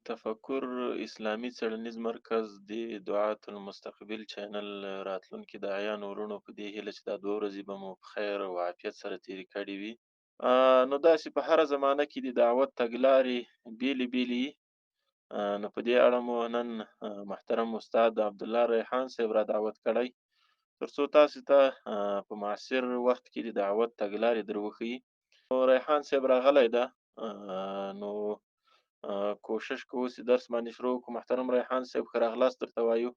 تفکر اسلامي څېړنیز مرکز د دعات المستقبل چینل راتلونکي داعیانو وروڼو په دې هیله چې دا 2 ورځې به مو په خیر او عافیت سره تېرې کړې وي. نو داسې په هره زمانه کې د دعوت تګلارې بېلې بېلې وي. نو په دې اړه مو نن محترم استاد عبدالله ریحان صاحب را دعوت کړی تر څو تاسو ته په معاصر وخت کې د دعوت تګلارې در وښیي. نو ریحان صاحب راغلی ده، نو کوشش کوو چې درس باندې شروع وکړو. محترم ریحان صاحب ښه راغلاست درته وایو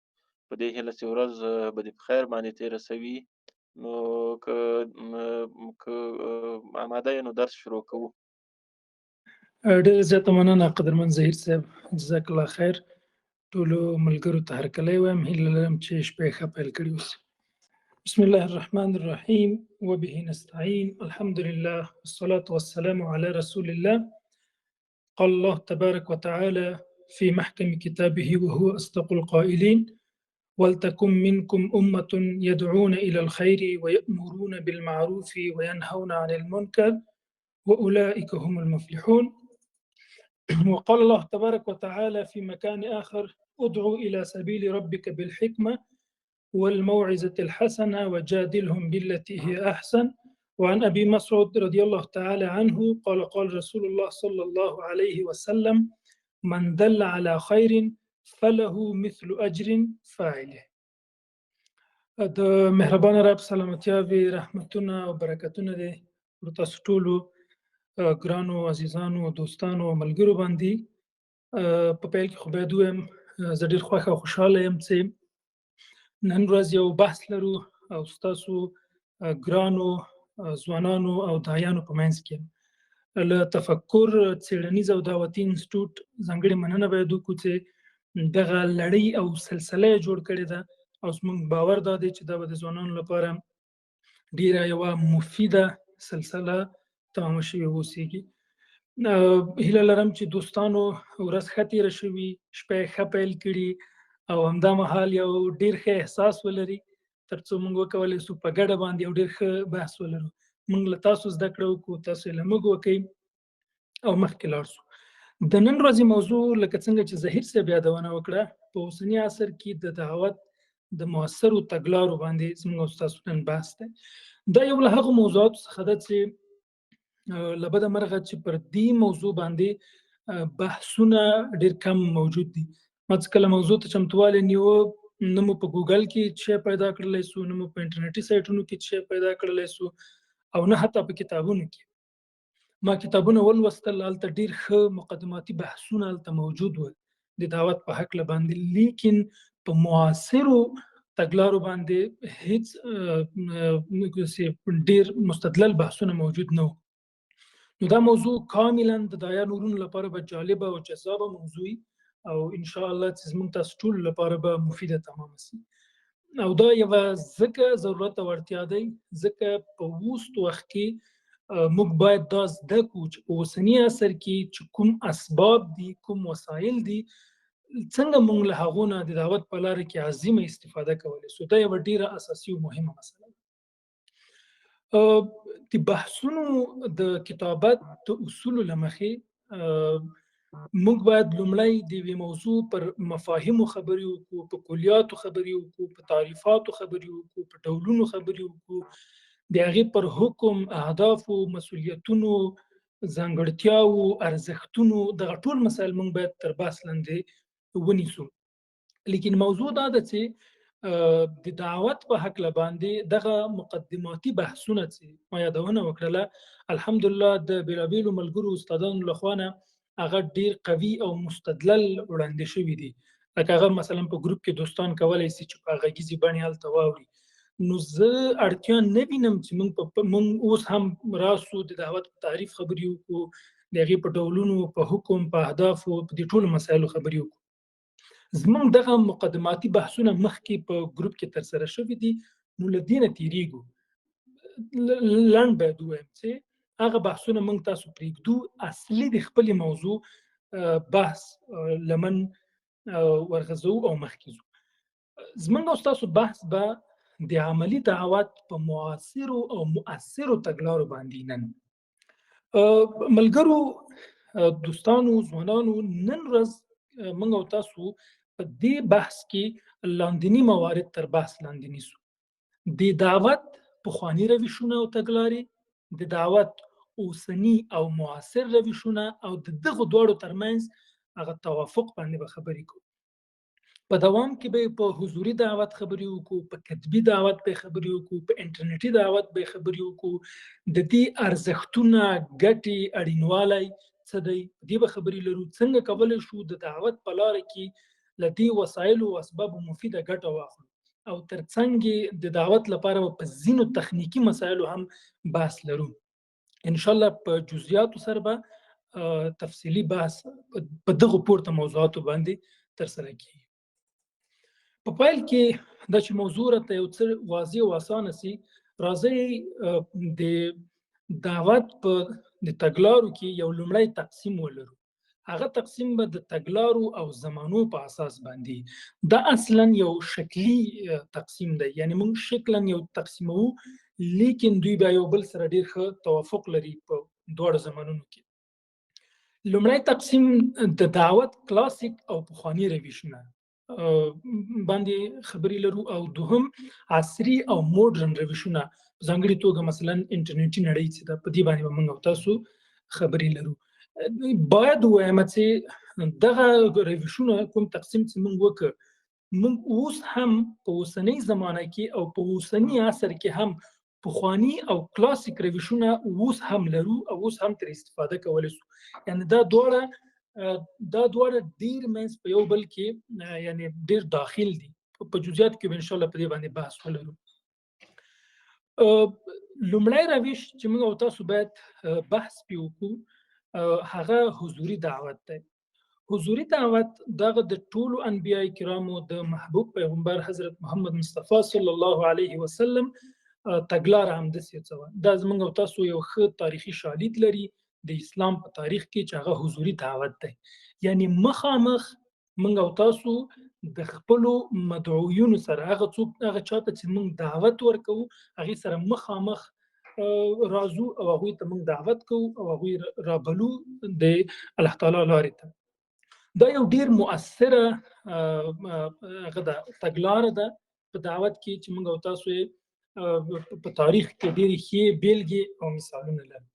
په دې هیله چې ورځ به دې په خیر باندې تېره سوي. نو که آماده یې نو درس شروع کوو. ډېره زیاته مننه قدرمن ظهیر صاحب، جزاک الله خیر. ټولو ملګرو ته هرکلی وایم، هیله لرم چې شپه یې ښه پیل کړې اوسي. بسم الله الرحمن الرحیم وبه نستعین الحمد لله والصلاة والسلام على رسول الله. قال الله تبارك وتعالى في محكم كتابه وهو أصدق القائلين ولتكن منكم أمة يدعون إلى الخير ويأمرون بالمعروف وينهون عن المنكر وأولئك هم المفلحون. وقال الله تبارك وتعالى في مكان آخر ادعو إلى سبيل ربك بالحكمة والموعظة الحسنة وجادلهم بالتي هي أحسن. وعن أبي مسعود رضي الله تعالى عنه قال قال رسول الله صلى الله عليه وسلم من دل على خير فله مثل أجر فاعله. د مهربان رب سلامتیا وي، رحمتونه او برکتونه دي پر تاسو ټولو ګرانو عزیزانو دوستانو او ملګرو باندې. په پیل کې خو باید ووایم زه ډېر خوښ او خوشحاله یم چې نن ورځ یو بحث لرو او ستاسو ګرانو ځوانانو او داعیانو په منځ کې له تفکر څېړنیز او دعوتي انسټیټیوټ ځانګړې مننه باید وکړو چې دغه لړۍ او سلسله یې جوړ کړې ده او زموږ باور دا دی چې دا به د ځوانانو لپاره ډېره یوه مفیده سلسله تمامه شوې اوسیږي. هیله لرم چې دوستانو ورځ ښه تېره شوي، شپه یې ښه پیل کړي او همدا مهال یو ډېر ښه احساس ولري تر څو موږ وکولی سو په ګډه باندې یو ډېر ښه بحث ولرو. موږ له تاسو زده کړه وکړو، تاسو یې له موږ وکئ او مخکې لاړ سو. د نن ورځې موضوع لکه څنګه چې ظهیر صاحب یادونه وکړه، په اوسني عصر کې د دعوت د مؤثرو تګلارو باندې زموږ او ستاسو نن بحث دی. دا یو له هغو موضوعاتو څخه ده چې له بده مرغه چې پر دې موضوع باندې بحثونه ډېر کم موجود دي. ما چې کله موضوع ته چمتووالی نیوه نه مو په ګوګل کې شی پیدا کړلی سو، نه مو په انټرنیټي سایټونو کې شی پیدا کړلی سو او نه حتی په کتابونو کې. ما کتابونه ولوستل، هلته ډېر ښه مقدماتي بحثونه هلته موجود ول د دعوت په هکله باندې، لیکن په معاصرو تګلارو باندې هیڅ ډېر مستدلل بحثونه موجود نه وو. نو دا موضوع کاملا د داعیانو وروڼو لپاره به جالبه او جذابه موضوع وي او انشاءالله چې زموږ تاسو ټولو لپاره به مفیده تمامه سي. او دا یوه ځکه ضرورت او اړتیا دی ځکه په وروست وخت کې موږ باید دا زده کړو چې په اوسني عصر کې چې کوم اسباب دي، کوم وسایل دي، څنګه موږ له هغو نه د دعوت په لاره کې عظیمه استفاده کولی سو. دا یوه ډېره اساسي او مهمه مسله ده. د بحثونو د کتابت د اصولو له مخې موږ باید لومړی د یوې موضوع پر مفاهیمو خبرې وکړو، په کلیاتو خبرې وکړو، په تعریفاتو خبرې وکړو، په ډولونو خبرې وکړو، د هغې پر حکم، اهدافو، مسؤلیتونو، ځانګړتیاوو، ارزښتونو، دغه ټول مسایل موږ باید تر بحث لاندې ونیسو. لیکن موضوع دا ده چې د دعوت په هکله باندې دغه مقدماتي بحثونه چې ما یادونه وکړله، الحمدلله د بېلابېلو ملګرو استادانو لخوا نه هغه ډېر قوي او مستدلل وړاندې شوي دي. لکه هغه مثلا په ګروپ کې دوستان کولی سي چې په غږیزې بڼې هلته واوري. نو زه اړتیا نه وینم چې موږ اوس هم راسو د دعوت په تعریف خبرې وکړو، د هغې په ډولونو، په حکم، په اهدافو، په دې ټولو مسایلو خبرې وکړو. زموږ دغه مقدماتي بحثونه مخکې په ګروپ کې ترسره شوي دي، نو له دې نه تېرېږو. لنډ باید ووایم چې هغه بحثونه موږ تاسو پرېږدو، اصلي د خپلې موضوع بحث لمن ورغځو او مخکې ځو. زموږ او ستاسو بحث به د عملي دعوت په معاصرو او مؤثرو تګلارو باندې نن. ملګرو دوستانو ځوانانو نن ورځ موږ او تاسو په دې بحث کې لاندیني موارد تر بحث لاندې نیسو. د دعوت پخواني روشونه او تګلارې، د دعوت اوسني او معاصر روشونه او د دغو دواړو ترمنځ هغه توافق باندې به خبرې کوو. په دوام کې به په حضوري دعوت خبرې وکړو، په کتبي دعوت به خبرې وکړو، په انټرنیټي دعوت به خبرې وکړو. د دې ارزښتونه، ګټې، اړینوالی څه دی، دې به خبرې لرو. څنګه کولی شو د دعوت په لاره کې له دې وسایلو او اسبابو مفیده ګټه واخلو، او ترڅنګ د دعوت لپاره په ځینو تخنیکي مسایلو هم بحث لرو. ان شاء الله په جزئیاتو سره به تفصیلی بحث په دغه پورته موضوعاتو باندې ترسره کیږي. په پیل کې دا چې موضوع راته یو څه واضح او اسانه سي، راځئ د دعوت په د تګلارو کې یو لومړی تقسیم ولرو. هغه تقسیم به د تګلارو او زمانو په اساس باندې. دا اصلا یو شکلی تقسیم دی، یعنی موږ شکلا یو تقسیمو، لیکن دوی بیا یو بل سره ډېر ښه توافق لري په دواړو زمانونو کې. لومړی تقسیم د دعوت کلاسیک او پخواني روشونه باندې خبرې لرو، او دوهم عصري او موډرن روشونه، په ځانګړې توګه مثلا انټرنیټي نړۍ چې ده، په دې باندې به موږ او تاسو خبرې لرو. باید ووایم چې دغه روشونه کوم تقسیم چې موږ وکړ، موږ اوس هم په اوسنۍ زمانه کې او په اوسني عصر کې هم پخواني او کلاسیک روشونه اوس هم لرو او اوس هم تر استفاده کولی شو. یعنی دا دواړه ډیر منځ په یو بل کې یعنی ډیر داخل دي. په جزئیات کې ان شاء الله په دې باندې بحث ولرو. لومړی روش چې موږ او تاسو باید بحث پې وکړو هغه حضوري دعوت دی. حضوري دعوت دغه د ټولو انبیاء کرامو د محبوب پیغمبر حضرت محمد مصطفی صلی الله علیه وسلم تګلاره همداسې څه وه. دا زموږ او تاسو یو ښه تاریخي شالید لري د اسلام په تاریخ کې چې هغه حضوري دعوت دی. یعنی مخامخ موږ او تاسو د خپلو مدعویونو سره، هغه چاته چې موږ دعوت ورکوو هغې سره مخامخ راځو او هغوی ته موږ دعوت کوو او هغوی رابلو د الله تعالی لارې ته. دا یو ډیر مؤثره تګلاره ده په دعوت کې چې موږ او تاسو په تاریخ کې ډېرې ښې بیلګې او مثالونه لرو.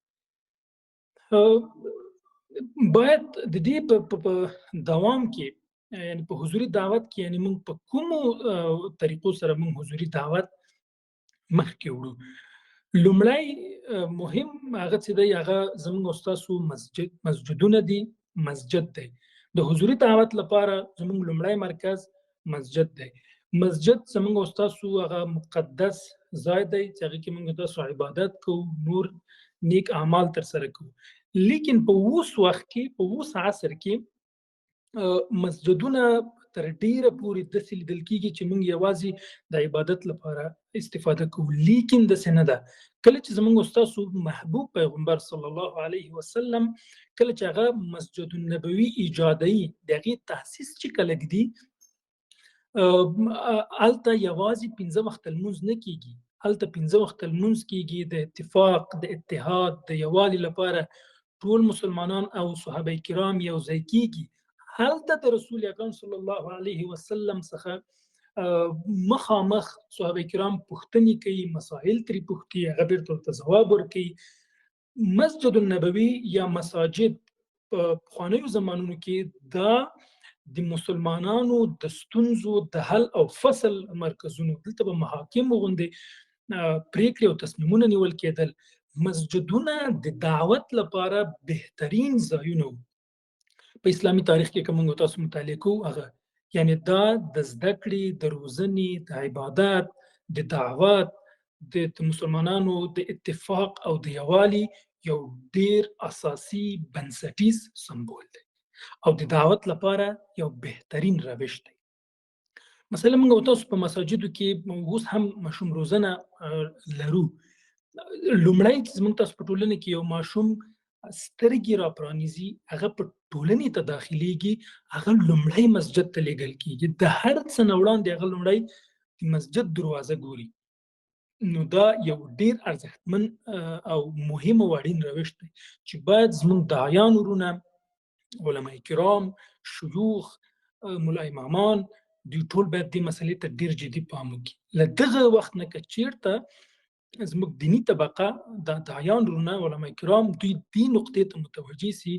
باید د دې په دوام کې یعنی په حضوري دعوت کې یعنی موږ په کومو طریقو سره موږ حضوري دعوت مخکې وړو. لومړی مهم هغه څه دی، هغه زموږ او ستاسو مسجدونه دي، مسجد دی. د حضوري دعوت لپاره زموږ لومړی مرکز مسجد دی. مسجد زموږ او ستاسو هغه مقدس ځای دی چې هغې کې موږ تاسو عبادت کوو، نور نیک اعمال ترسره کوو. لیکن په اوس وخت کې، په اوس عصر کې مسجدونه تر ډیره پورې داسې لیدل کېږي چې موږ یوازې د عبادت لپاره استفاده کوو. لیکن داسې نه ده. کله چې زموږ او ستاسو محبوب پیغمبر صلی الله علیه وسلم کله چې هغه مسجد النبوي ایجادوي، د هغې تاسیس چې کله ږدي، هلته یوازې 5 وخته لمونځ نه کېږي، هلته 5 وخته لمونځ کېږي د اتفاق، د اتحاد، د یووالي لپاره ټول مسلمانان او صحابه کرام یو ځای کېږي. هلته د رسول اکرم صلی الله علیه وسلم څخه مخامخ صحابه کرام پوښتنې کوي، مسائل ترې پوښتي، هغه بیرته ورته ځواب ورکوي. مسجد النبوي یا مساجد په پخوانیو زمانونو کې دا د مسلمانانو د ستونزو د حل او فصل مرکزونو، دلته به محاکم غوندې پریکړې او تصمیمونه نیول کېدل. مسجدونه د دعوت لپاره بهترین ځایونه وو. په اسلامي تاریخ کې که موږ تاسو مطالعه کوو، هغه یعنی دا د زده کړې، د روزنې، د عبادت، د دعوت، د مسلمانانو د اتفاق او د یووالي یو ډیر اساسي بنسټیز سمبول دی او د دعوت لپاره یو بهترین روش دی. مثلا موږ تاسو په مساجدو کې اوس هم ماشوم روزنه لرو. لومړی چې موږ تاسو په ټولنه کې یو ماشوم سترګې را پرانیزي، هغه په ټولنې ته داخليږي، هغه لومړی مسجد ته لیږل کېږي. د هر څه نه وړاندې هغه لومړی د مسجد دروازه ګوري. نو دا یو ډیر ارزښتمن او مهم او اړین روش دی چې باید زموږ داعیان ورونه، علماء کرام، شيوخ، ملا امامان، دوی ټول باید دې مسلې ته ډیر جدي پام وکړي. له دغه وخت نه که چیرته زموږ دینی طبقه د داعیان ورونه، علماء کرام دوی دې نقطې ته متوجه سي،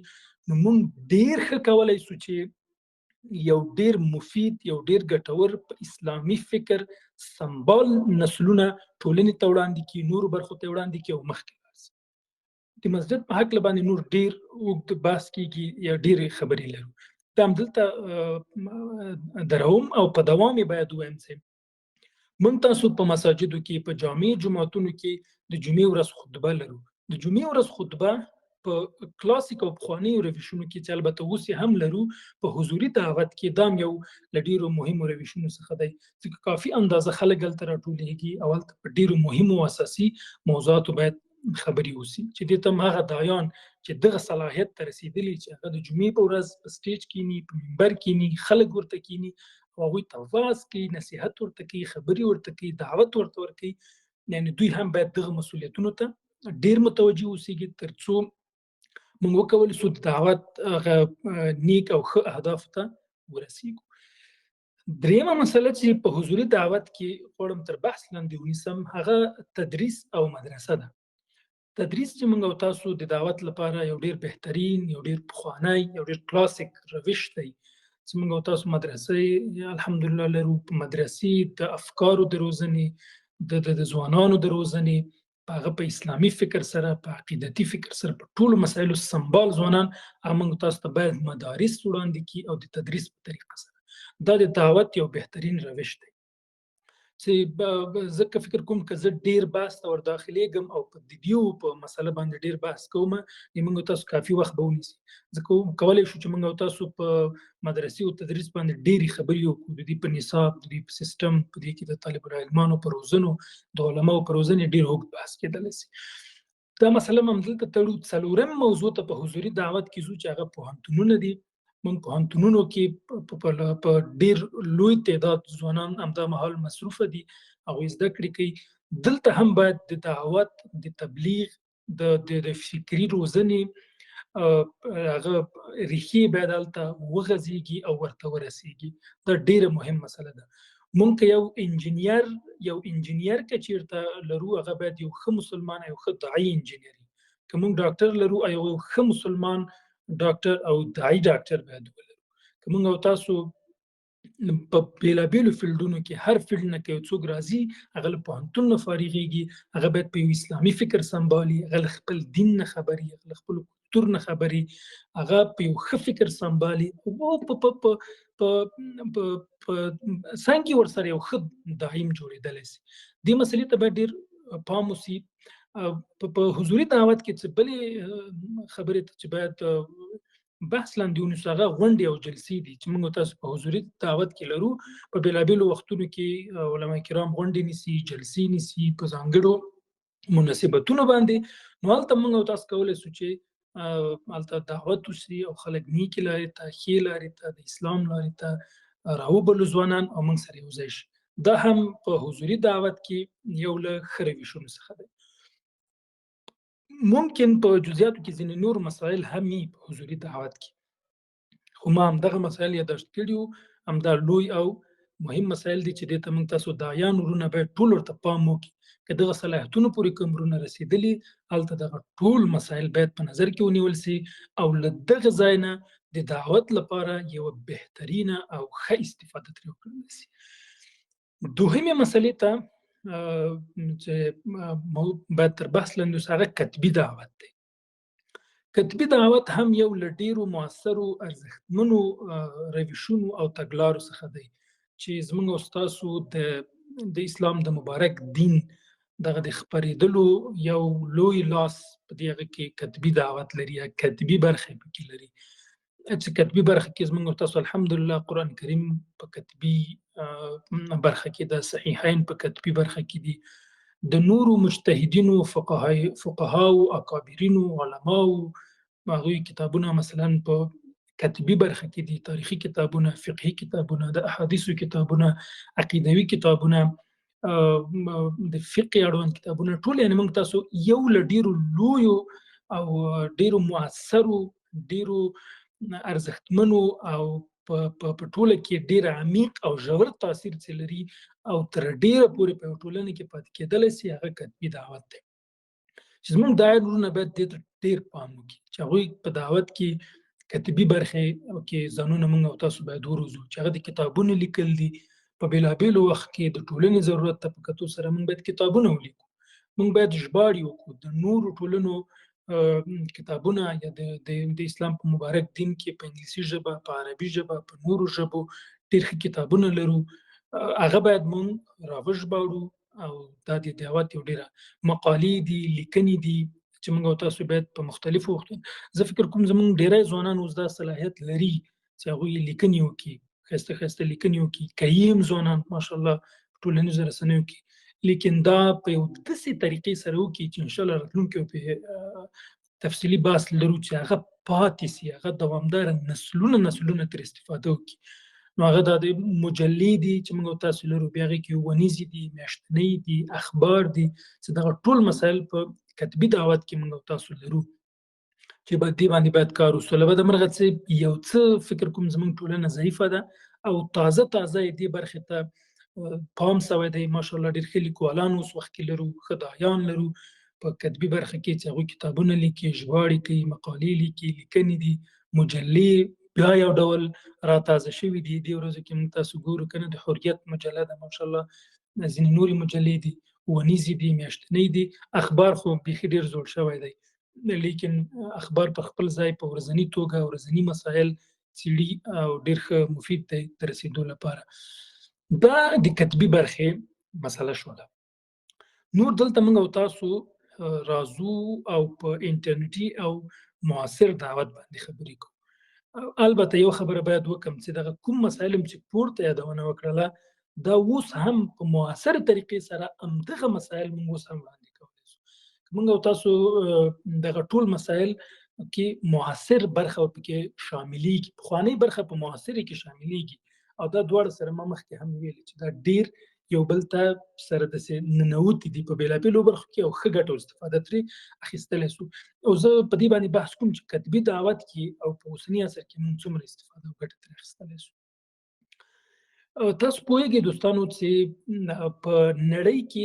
نو موږ ډیر ښه کولی سو چې یو ډیر مفید، یو ډیر ګټور په اسلامي فکر سمبال نسلونه ټولنې ته وړاندې کړي، نورو برخو ته وړاندې کړي او مخکې لاړ سي. د مسجد په هکله باندې نور ډیر اوږد بحث کیږي یا ډیرې خبرې لرو. دا همدلته دروم او په دوام یې باید ووایم چې موږ تاسو په مساجدو کې، په جامع جماعتونو کې د جمعې ورځ خطبه لرو. د جمعې ورځ خطبه په کلاسیک او پخوانیو روشونو کې چې البته اوس یې هم لرو، په حضوري دعوت کې دا یو له ډیرو مهمو روشونو څخه دی، ځکه کافي اندازه خلک هلته راټولېږي او هلته په ډیرو مهمو او اساسي موضوعاتو باید خبرې وسي، چې دې ته هم هغه داعیان چې دغه صلاحیت ته رسېدلي چې هغه د جمعې په ورځ په سټیج کینی، په منبر کینی، خلک ورته کینی او هغوی ته وعظ کوي، نصیحت ورته کوي، خبرې ورته کوي، دعوت ورته ورکوي. یعنې دوی هم باید دغه مسؤلیتونو ته ډیر متوجه اوسېږي تر څو موږ وکولی سو د دعوت هغه نیک او ښه اهدافو ته ورسېږو. درېیمه مسله چې په حضوري دعوت کې غواړم تر بحث لاندې ونیسم، هغه تدریس او مدرسه ده. تدریس چې موږ او تاسو د دعوت لپاره یو ډیر بهترین، یو ډیر پخوانی، یو ډیر کلاسیک روش دی چې موږ او تاسو مدرسې الحمدلله لرو. په مدرسې د افکارو د روزنې، د ځوانانو د روزنې، هغه په اسلامي فکر سره، په عقیدتي فکر سره، په ټولو مسایلو سمبال ځوانان هغه موږ تاسو ته باید مدارس وړاندې کړي او د تدریس په طریقه سره. دا د دعوت یو بهترین روش دی چې زه فکر کوم که زه ډیر بحث ته ورداخلېږم او په دیو په مسله باندې ډیر بحث کوم، موږ تاسو کافي وخت به ونیسي. ځکه کولی شو چې موږ تاسو په مدرسې او تدریس باندې ډیرې خبرې وکړو، د دې په نصاب، د دې په سیستم، په دې کې د طالب العلمانو په روزنو، د علماو په روزنې ډیر اوږد بحث کېدلی سي. دا مسله هم همدلته تړو. څلورم موضوع ته په حضوري دعوت کې ځو چې هغه پوهنتونونه دي. موږ پوهنتونونو کې په ډیر لوی تعداد ځوانان همدا مهال مصروفه دي، هغوی زده کړې کوي. دلته هم باید د دعوت، د تبلیغ، د فکري روزنې هغه ریښې باید هلته وغځېږي او ورته ورسېږي. دا ډیره مهم مسله ده. موږ که یو انجینیر که چېرته لرو، هغه باید یو ښه مسلمان، یو ښه داعي انجینیر وي. که موږ ډاکټر لرو، یو ښه مسلمان ډاکټر او داعي ډاکټر باید ولرو. که موږ او تاسو په بیلابیلو فیلډونو کې هر فیلډ نه که یو څوک راځي، هغه له پوهنتون نه فارغېږي، هغه باید په یو اسلامي فکر سمبالي، هغه له خپل دین نه خبري، هغه له خپلو کلتور نه خبري، هغه په یو ښه فکر سمبالي او په څنګ کې ورسره یو ښه داعیم جوړېدلی سي. دې مسلې ته باید ډېر پام وسي. په حضوري دعوت کې څه بلې خبرې ته چې باید بحث لاندې ونیسو، هغه غونډې او جلسې دي چې موږ تاسو په حضوري دعوت کې لرو. په بېلابېلو وختونو کې علما کرام غونډې نیسي، جلسې نیسي په ځانګړو مناسبتونو باندې. نو هلته موږ او تاسو کولی سو چې هلته دعوت وسي او خلک نیکې لارې ته، ښې لارې ته، د اسلام لارې ته راوبلو ځوانان او موږ سره یو ځای شي. دا هم په حضوري دعوت کې یو له ښه روشونو څخه دی. ممکن په جزئیاتو کې ځینې نور مسایل هم وي په حضوري دعوت کې، خو ما همدغه مسایل یاداشت کړي وو. همدا لوی او مهم مسایل دي چې دې ته موږ تاسو داعیان ورونه باید ټول ورته پام وکړي. که دغه صلاحیتونو پورې کوم ورونه رسېدلي، هلته دغه ټول مسایل باید په نظر کې ونیول سي او له دغه ځای نه د دعوت لپاره یوه بهترینه او ښه استفاده ترې وکړل سي. دوهمې مسلې ته چې باید تر بحث لاندې اوس، هغه کتبي دعوت دی. کتبي دعوت هم یو له ډیرو مؤثرو ارزښتمنو روشونو او تګلارو څخه دی چې زموږ او ستاسو د اسلام د مبارک دین دغه د خپرېدلو یو لوی لاس په دې هغه کې کتبي دعوت لري یا کتبي برخه پکې لري. چې کتبي برخه کې زموږ او تاسو الحمدلله قرآن کریم په کتبي برخه کې، د صحیحین په کتبي برخه کې دي، د نورو مجتهدینو، فقهاو، اکابرینو، علماو هغوی کتابونه مثلا په کتبي برخه کې دي، تاریخي کتابونه، فقهي کتابونه، د احادیثو کتابونه، عقیدوي کتابونه، د فقه اړوند کتابونه ټول یعنې موږ تاسو یو له ډېرو لویو او ډېرو مؤثرو ډېرو ارزښتمنو او په ټوله کې ډېر عمیق او ژور تاثیر چې لري او تر ډېره پورې په ټولنه کې پاتې کېدلی سي هغه کتبي دعوت دی. چې زموږ داعیه وروڼه باید دې ته ډېر پام وکړي چې هغوی په دعوت کې کتبي برخې کې ځانونه موږ او تاسو باید وروزو چې هغه د کتابونو لیکل دي. په بېلابېلو وخت کې د ټولنې ضرورت ته په کتو سره موږ باید کتابونه ولیکو. موږ باید ژباړې وکړو د نورو ټولنو کتابونه یا د اسلام په مبارک دین کې په انګلیسي ژبه، په عربي ژبه، په نورو ژبو ډېر ښه کتابونه لرو. هغه باید موږ راوژباړو او دا د دعوت یو ډېره مقالې دي، لیکنې دي چې موږ او تاسو باید په مختلفو وختونو زه فکر کوم زموږ ډېری ځوانان اوس دا صلاحیت لري چې هغوی لیکنې وکړي، ښایسته ښایسته لیکنې وکړي، کوي هم ځوانان ماشاءالله په ټولنیزو رسنیو کې. لیکن دا په یو داسې طریقې سره وکړي چې انشاءالله راتلونکي په تفصیلي بحث لرو چې هغه پاتې سي، هغه دوامداره نسلونه ترې استفاده وکړي. نو هغه دا د مجلې دي چې موږ او تاسو لرو، بیا هغې کې ونیزې دي، میاشتنۍ دي، اخبار دي، چې دغه ټول مسایل په کتبي دعوت کې موږ او تاسو لرو چې دې باندې باید کار وسو. البته مرغه څه یو څه فکر کوم زموږ ټولنه ضعیفه ده او تازه یې دې برخې ته پام سوی دی. ماشاءالله ډېر ښه لیکوالان اوس وخت کې لرو، ښه داعیان لرو په کتبي برخه کې چې هغوی کتابونه لیکي، ژباړې کوي، مقالې لیکي، لیکنې دي، مجلې بیا یو ډول را تازه شوي دي. دې ورځو کې موږ تاسو ګورو که نه د حریت مجله ده ماشاءالله، ځینې نورې مجلې دي، ونیزې دي، میاشتنۍ دي. اخبار خو بیخي ډېر زوړ شوی دی، لیکن اخبار په خپل ځای په ورځني توګه ورځني مسایل څېړي او ډېر ښه مفید دی د رسېدو لپاره. دا د کتبي برخې مسله شوله. نور دلته موږ او تاسو راځو او په انټرنیټي او معاصر دعوت باندې خبرې کوو. البته یو خبره باید وکړم چې دغه کوم مسایل چې پورته یادونه وکړله دا اوس هم په معاصر طریقې سره همدغه مسایل موږ اوس هم وړاندې کولی شو. موږ او تاسو دغه ټول مسایل کې معاصر برخه پکې شاملېږي، پخوانۍ برخه په معاصرې کې شاملېږي او دا دواړه سره ما مخکې هم ویلي چې دا ډېر یو بل ته سره داسې ننوتي دي په بېلابېلو برخو کې او ښه ګټه او استفاده ترې اخیستلی سو. او زه په دې باندې بحث کوم چې کتبي دعوت کې او په اوسني عصر کې موږ څومره استفاده او ګټه ترې اخیستلی سو. تاسو پوهیږئ دوستانو چې په نړۍ کې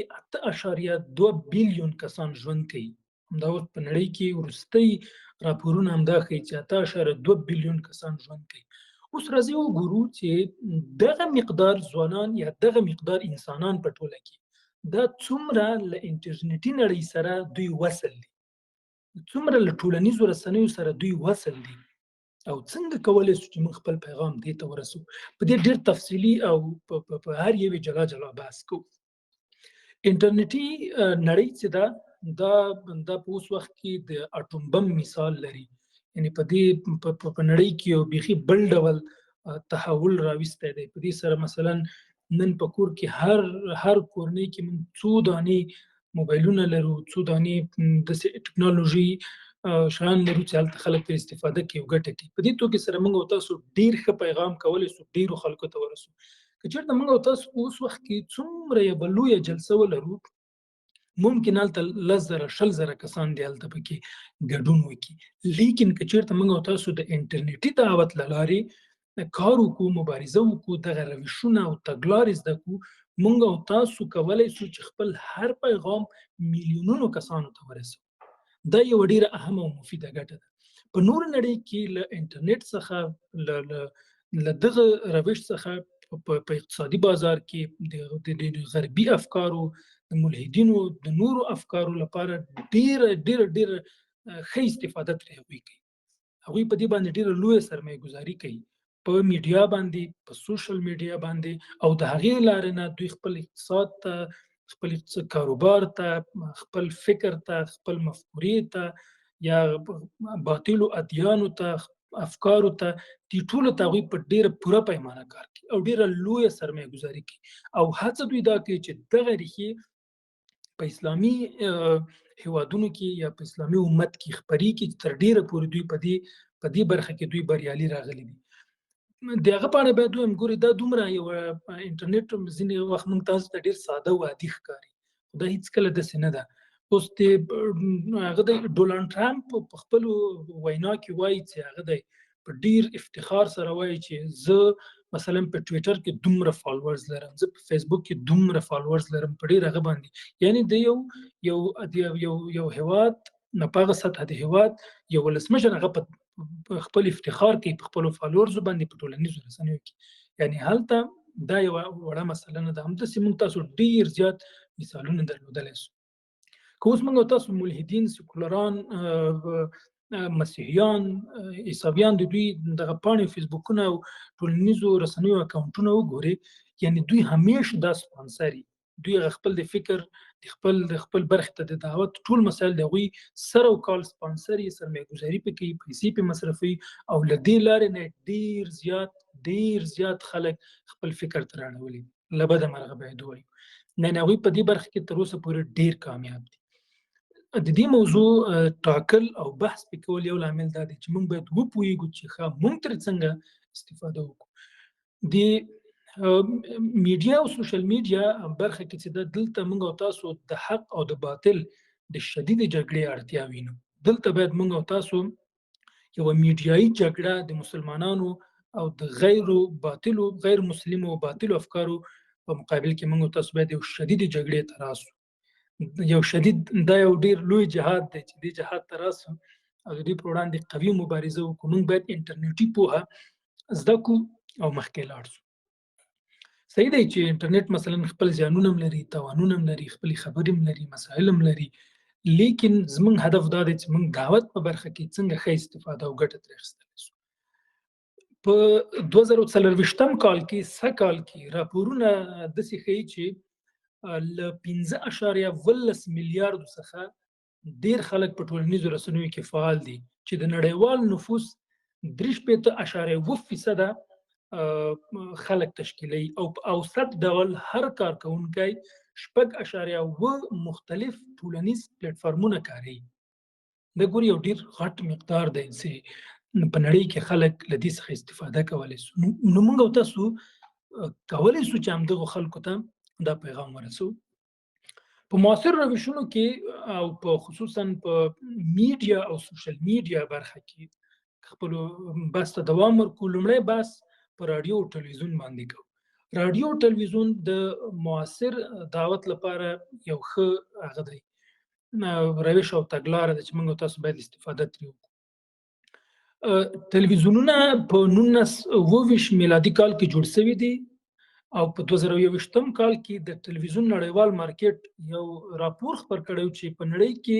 8.2 بیلیون کسان ژوند کوي. همدا اوس په نړۍ کې وروستۍ راپورونه همدا ښیي چې 8.2 بیلیون کسان ژوند کوي. اوس راځئ وګورو چې دغه مقدار ځوانان یا دغه مقدار انسانان په ټوله کې دا څومره له انټرنیټي نړۍ سره دوی وصل دي، څومره له ټولنیزو رسنیو سره دوی وصل دي او څنګه کولی شو چې موږ خپل پیغام دې ته ورسو. په دې ډېر تفصیلي او په هر یوې جلا بحث کوو. انټرنیټي نړۍ چې دا په اوس وخت کې د اټوم بم مثال لري، یعنې په دې په نړۍ کې یو بیخي بل ډول تحول راوستی دی. په دې سره مثلا نن په کور کې هر کورنۍ کې موږ څو دانې موبایلونه لرو، څو دانې داسې ټکنالوژي شیان لرو چې هلته خلک ترې استفاده کوي او ګټه کوي. په دې توګه سره موږ او تاسو ډېر ښه پیغام کولی سو، ډېرو خلکو ته ورسو. که چېرته موږ او تاسو په اوس وخت کې څومره یوه لویه جلسه ولرو، ممکن هلته 10,000 20,000 کسان دې هلته پکې ګډون وکړي. لیکن که چېرته موږ او تاسو د انټرنیټي دعوت له لارې کار وکړو، مبارزه وکړو، دغه روشونه او تګلارې زده کړو، موږ او تاسو کولی سو چې خپل هر پیغام میلیونونو کسانو ته ورسوو. دا یوه ډېره اهمه او مفیده ګټه ده. په نورو نړۍ کې له انټرنیټ څخه له دغه روش څخه په اقتصادي بازار کې د غربي افکارو، د ملحدینو، د نورو افکارو لپاره ډېره ښه استفاده ترې هغوی کوي. هغوی په دې باندې ډېره لویه سرمایه ګزاري کوي په میډیا باندې، په سوشل میډیا باندې، او د هغې لارې نه دوی خپل اقتصاد ته، خپل کاروبار ته، خپل فکر ته، خپل مفکورې ته یا باطلو ادیانو ته، افکارو ته، دې ټولو ته هغوی په ډېره پوره پیمانه کار کوي او ډېره لویه سرمایه ګزاري کوي او هڅه دوی دا کوي چې دغه ریښې په اسلامي هیوادونو کې یا په اسلامي امت کې خپرې کړي چې تر ډېره پورې دوی په دې برخه کې دوی بریالي راغلي دي. د هغه په اړه باید ووایم ګورې دا دومره یوه انټرنېټ ځینې وخت موږ تاسو ته ډېر ساده او عادي ښکاري، خو دا هېڅکله داسې نه ده. اوس د هغه د ډونالډ ټرمپ په خپلو وینا کې وایي چې هغه دی په ډېر افتخار سره وایي چې زه مثلا په ټویټر کې دومره فالوورز لرم، زه په فیسبوک کې دومره فالوورز لرم په ډېر هغه باندې. یعنې د یو هېواد نه په هغه سطحه د هېواد یو ولسمشر هغه په خپل افتخار کوي په خپلو فالوورزو باندې په ټولنیزو رسنیو کې. یعنې هلته دا یوه وړه مسله نه ده. همداسې موږ تاسو ډېر زیات مثالونه درلودلی سو. که اوس موږ تاسو ملحدین، سیکولران، مسیحیان، عیسویان د دوی دغه پاڼې، فیسبوکونه او ټولنیزو رسنیو اکاونټونه وګورئ، یعنې دوی همیشه دا سپانسري، دوی خپل د فکر د خپل برخې ته د دعوت ټول مسایل د هغوی سر او کال سپانسري، سرمایه‌ګذاري پې کوي، پیسې پې مصرفوي او له دې لارې نه ډېر زیات خلک خپل فکر ته رااړولي. له بده مرغه باید ووایو نه هغوی په دې برخه کې تر اوسه پورې ډېر کامیاب دي. د دې موضوع ټاکل او بحث پې کول یو لامل دا دی چې موږ باید وپوهېږو چې موږ ترې څنګه استفاده وکړو. د میډیا او سوشل میډیا برخه کې چې دلته موږ او تاسو د حق او د باطل د شدید جګړې اړتیا وینو. دلته باید موږ او تاسو یوه میډیایي جګړه د مسلمانانو او د غیر مسلمو او باطلو افکارو په مقابل کې موږ او تاسو باید یو شدید جګړې ته راسو. دا یو ډېر لوی جهاد دی چې دې جهاد ته راسو او د دې په وړاندې قوي مبارزه وکړو. موږ باید انټرنیټي پوهه زده کړو او مخکې لاړ شو. صحیح دی چې انټرنیټ مثلا خپل زیانونه هم لري، تاوانونه هم لري، خپلې خبرې هم لري، مسایل هم لري، لیکن زموږ هدف دا دی چې موږ دعوت په برخه کې څنګه ښه استفاده او ګټه ترې اخیستلی شو. په 2024 کال کې راپورونه داسې ښیي چې له 5.14 میلیارډو څخه ډېر خلک په ټولنیزو رسنیو کې فعال دي چې د نړیوال نفوس 3.7% خلک تشکیلوي او په اوسط ډول هر کارکونکی 6.7 مختلف ټولنیز پلیټفارمونه کاروي. دا ګوري یو ډېر غټ مقدار دی چې په نړۍ کې خلک له دې څخه استفاده کولی شو. نو موږ او تاسو کولی شو چې همدغو خلکو ته دا پیغام ورسو. په معاصر روشونو کې او په خصوصا په میډیا او سوشل میډیا برخه کې خپلو بحث ته دوام ورکړو. لومړی بحث په راډیو او ټلویزیون باندې کوو. راډیو او ټلویزیون د معاصر دعوت لپاره یو ښه هغه دی روش او تګلاره ده چې موږ تاسو باید استفاده ترې وکړو. ټلویزیونونه په 1929 میلادي کال کې جوړ شوي دي او په 2021 کال کې د ټلویزیون نړیوال مارکیټ یو راپور خپر کړی چې په نړۍ کې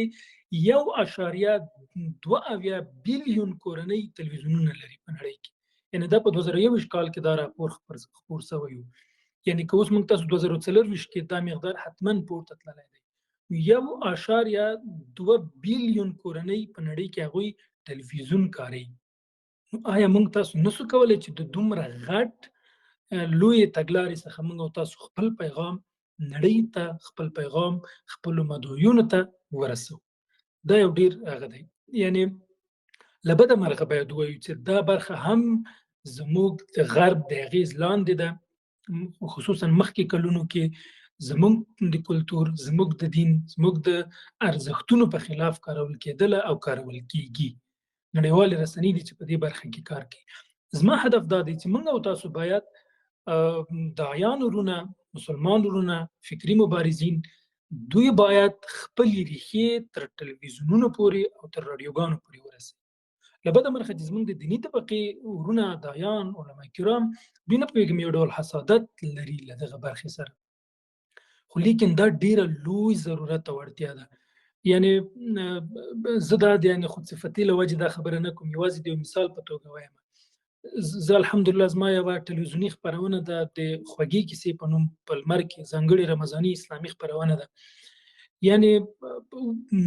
1.2 بیلیون کورنۍ ټلویزیونونه لري په نړۍ کې. یعنې دا په 2021 کال کې دا راپور خپور شوی و. یعنې که اوس موږ تاسو 2024 کې دا مقدار حتما پورته تللی دی. 1.2 بیلیون کورنۍ په نړۍ کې هغوی ټلویزیون کاروي. آیا موږ تاسو نسو کولی چې د دومره غټ لوی تګلارې څخه موږ او تاسو خپل پیغام نړۍ ته، خپل پیغام خپلو مدعویانو ته ورسو؟ دا یو ډېر هغه دی. یعنې له بده مرغه باید ووایو چې دا برخه هم زموږ د غرب د اغېز لاندې ده. خصوصا مخکې کلونو کې زموږ د کلتور، زموږ د دین، زموږ د ارزښتونو په خلاف کارول کېدله او کارول کېږي. نړیوالې رسنۍ دي چې په دې برخه کې کار کوي. زما هدف دا دی چې موږ او تاسو باید داعیان ورونه، مسلمان ورونه، فکري مبارزین، دوی باید خپلې ریښې تر ټلویزیونونو پورې او تر راډیوګانو پورې ورسوي. له بده مرغه چې زموږ د دیني طبقې ورونه، داعیان، علما کرام دوی نه پوهېږم یو ډول حسادت لري له دغه برخې سره، خو لیکن دا ډېره لوی ضرورت او اړتیا ده. یعنې زه دا د خودصفتي له وجې دا خبره نه کوم، یوازې د یو مثال په توګه وایم. زه الحمدلله زما یوه ټلویزیوني خپرونه ده د خوږې کیسې په نوم په لمر کې، ځانګړې رمضاني اسلامي خپرونه ده. یعنې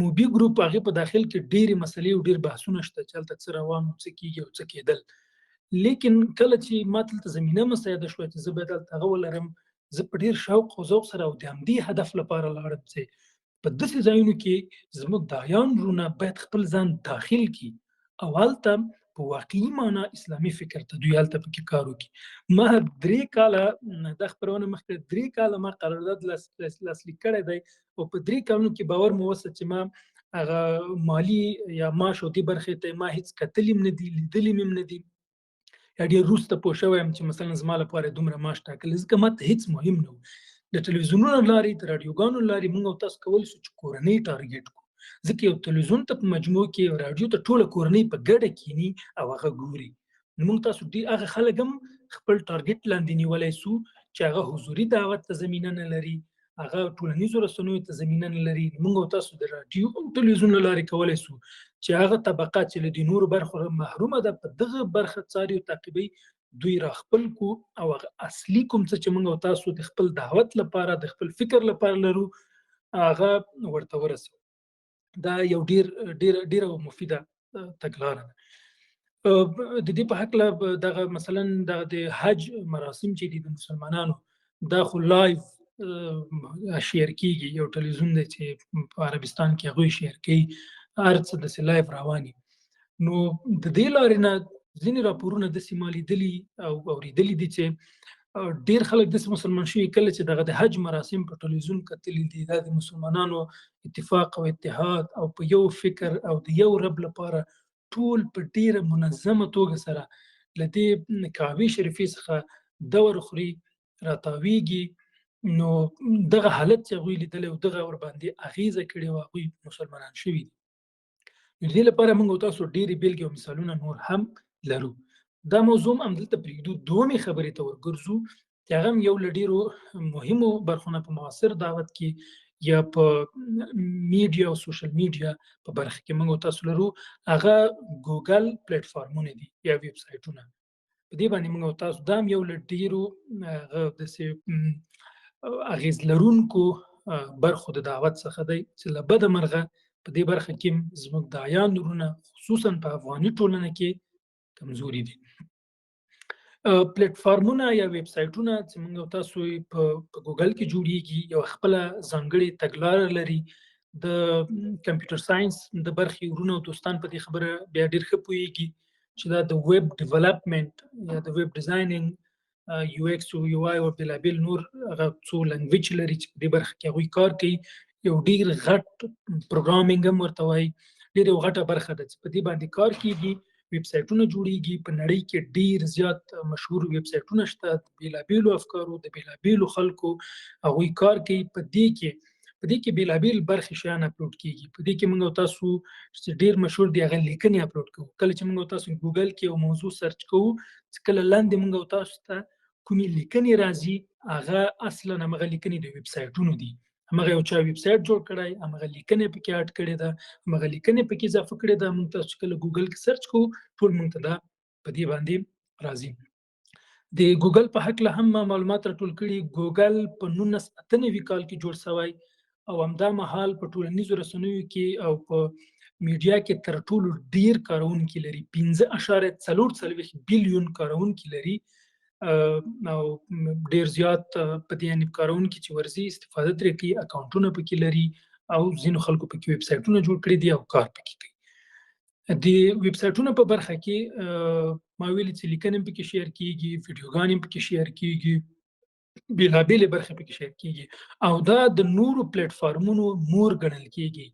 موبي ګروپ هغې په داخل کې ډېرې مسلې او ډېر بحثونه شته چې هلته څه روان و، څه کېږي او څه کېدل. لیکن کله چې ما دلته زمینه مساعده شوه چې زه باید هلته هغه ولرم، زه په ډېر شوق او ذوق سره او د همدې هدف لپاره لاړم چې په داسې ځایونو کې زموږ داعیان وروڼه باید خپل ځان داخل کړي او هلته په واقعي معنا اسلامي فکر ته دوی هلته پکې کار وکړي. ما 3 کاله د خپرونې مخکې 3 کاله ما قرارداد لاسلیک کړی دی او په 3 کالونو کې باور مو وسه چې ما هغه مالی یا معاش او دې برخې ته ما هیڅ کتلې هم نه دي، لیدلې مې هم نه دي، یا ډېر وروسته پوه شوی یم چې مثلا زما لپاره دومره معاش ټاکلی، ځکه ماته هیڅ مهم نه و. د تلویزیونونو لارې د راډیوګانو لارې موږ او تاسو کولی شو چې کورنۍ ټارګېټ کړو، ځکه یو تلویزیون ته په مجموع کې یو راډیو ته ټوله کورنۍ په ګډه کینی او هغه ګوري. نو موږ تاسو ډېر هغه خلک هم خپل ټارګېټ لاندې نیولی سو چې هغه حضوري دعوت ته زمینه نه لري، هغه ټولنیزو رسنیو ته زمینه نه لري. موږ او تاسو د راډیو او تلویزیون له لارې کولی سو چې هغه طبقه چې له دې نورو برخو محرومه ده په دغه برخه څاري او تعقیبوي، دوی را خپل کو او اصلي کوم څه چې موږ او تاسو د خپل دعوت لپاره د خپل فکر لپاره لرو هغه ورته ورسو. دا یو ډیر مفیده تګلاره ده. د دې په هکله دغه مثلا د حج مراسم چې دي د مسلمانانو دا خو لایو شیر کیږي، یو ټلویزیون دی چې په عربستان کې هغوی شیر کوي، هر څه داسې لایو رواني. نو د دې لارې نه ځینې راپورونه داسې ما لیدلي او اورېدلي دي چې ډېر خلک داسې مسلمان شوي کله چې دغه د حج مراسم په ټلویزیون کتلي دي، دا د مسلمانانو اتفاق او اتحاد او په یو فکر او د یو رب لپاره ټول په ډېره منظمه توګه سره له دې کعبې شریفې څخه دور خوري راتاویږي. نو دغه حالت چې هغوی لیدلی او دغه ورباندې اغېزه کړې وه، هغوی مسلمانان شوي دي. د دې لپاره موږ او تاسو ډېرې بېلګې او مثالونه نور هم لرو. دا موضوع هم همدلته پرېږدو، دومې خبرې ته ورګرځو چې هغه هم یو له ډېرو مهمو برخو نه په معاصر دعوت کې یا په میډیا او سوشل میډیا په برخه کې موږ او تاسو لرو، هغه ګوګل پلیټفارمونه دي یا ویب سایټونه. په دې باندې موږ او تاسو دا هم یو له ډېرو داسې اغېز لرونکو برخو د دعوت څخه دی چې له بده مرغه په دې برخه کې زموږ داعیان ورونه خصوصا په افغاني ټولنه کې کمزوري دي. پلیټفارمونه یا ویب سایټونه چې موږ او تاسو په ګوګل کې جوړیږي یو خپل ځانګړي تګلاره لري. د کمپیوټر ساينس د برخې ورونه او دوستان په دې خبره بیا ډېر ښه پوهیږي چې دا د ویب ډیولپمنٹ یا د ویب ډیزاینینګ یو ایکس او یو آی او بېلابېل نور هغه څو لنګویج لري چې په دې برخه کې هغوی کار کوي. یو ډېر غټ پروګرامینګ هم ورته وایي، ډېر یو غټه برخه ده چې په دې باندې کار کیږي. ویب سایټونه جوړیږي، په نړۍ کې ډیر زیات مشهور ویب سایټونه شته د بیلابیلو افکارو د بیلابیلو خلکو هغوی کار کوي. په دې کې بیلابیل برخې شیان اپلوډ کیږي. په دې کې موږ او تاسو چې ډیر مشهور دی هغه لیکنې اپلوډ کوو. کله چې موږ او تاسو ګوګل کې یو موضوع سرچ کوو چې کله لاندې موږ او تاسو ته کومې لیکنې راځي هغه اصلا همغه لیکنې د ویب سایټونو دي. همغه یو چا ویب سایټ جوړ کړی، همغه لیکنې پکې اډ کړې ده، همغه لیکنې پکې اضافه کړې ده. موږ تاسو کله ګوګل کې سرچ کوو ټول موږ ته دا په دې باندې راځي. د ګوګل په هکله هم معلومات راټول کړي. ګوګل په 1998 کال کې جوړ شوی او همدا مهال په ټولنیزو رسنیو کې او په میډیا کې تر ټولو ډیر کارونکي لري. 15.44 بلیون کارونکي لري او ډیر زیات په دې باندې کارونکي چې ورزي استفاده ترې کوي، اکاونټونه پکې لري او ځینو خلکو پکې ویب سایټونه جوړ کړي دي او کار پکې کوي. د ویب سایټونو په برخه کې ما ویلي چې لیکنې پکې شیر کیږي، ویډیوګانې پکې شیر کیږي، بیلابېلې برخې پکې شیر کیږي او دا د نورو پلیټفارمونو مور ګڼل کیږي.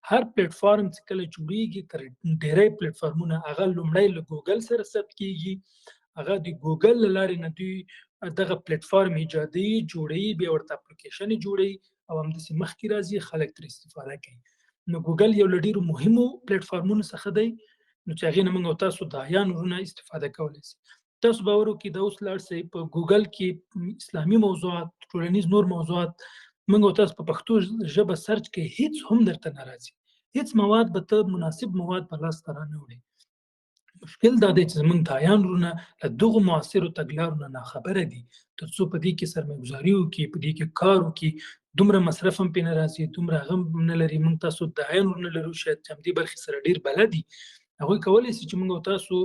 هر پلیټفارم چې کله جوړیږي تر ډیری پلیټفارمونه هغه لومړی له ګوګل سره ثبت کیږي، هغه د ګوګل له لارې نه دوی دغه پلیټفارم ایجادوي، جوړوي، بیا ورته اپلیکیشن جوړوي او همداسې مخکې راځي، خلک ترې استفاده کوي. نو ګوګل یو له ډېرو مهمو پلیټفارمونو څخه دی نو چې هغې نه موږ او تاسو داعیان ورونه استفاده کولی شي. تاسو باور وکړئ د اوس لاړ شئ په ګوګل کې اسلامي موضوعات، ټولنیز نور موضوعات موږ او تاسو په پښتو ژبه سرچ کوئ، هیڅ هم درته نه راځي. هیڅ مواد به ته مناسب مواد په لاس ته رانه وړي. مشکل دا دی چې زموږ داعیان ورونه له دغو معاصرو تګلارو نه ناخبره دي. تر څو په دې کې سرمایه‌ګزاري وکړي، په دې کې کار وکړي، دومره مصرف هم پرې نه راځي، دومره هغه هم نه لري. موږ تاسو داعیان ورونه لرو شاید چې همدې برخې سره ډېر بلد دي. هغوی کولی شي چې موږ او تاسو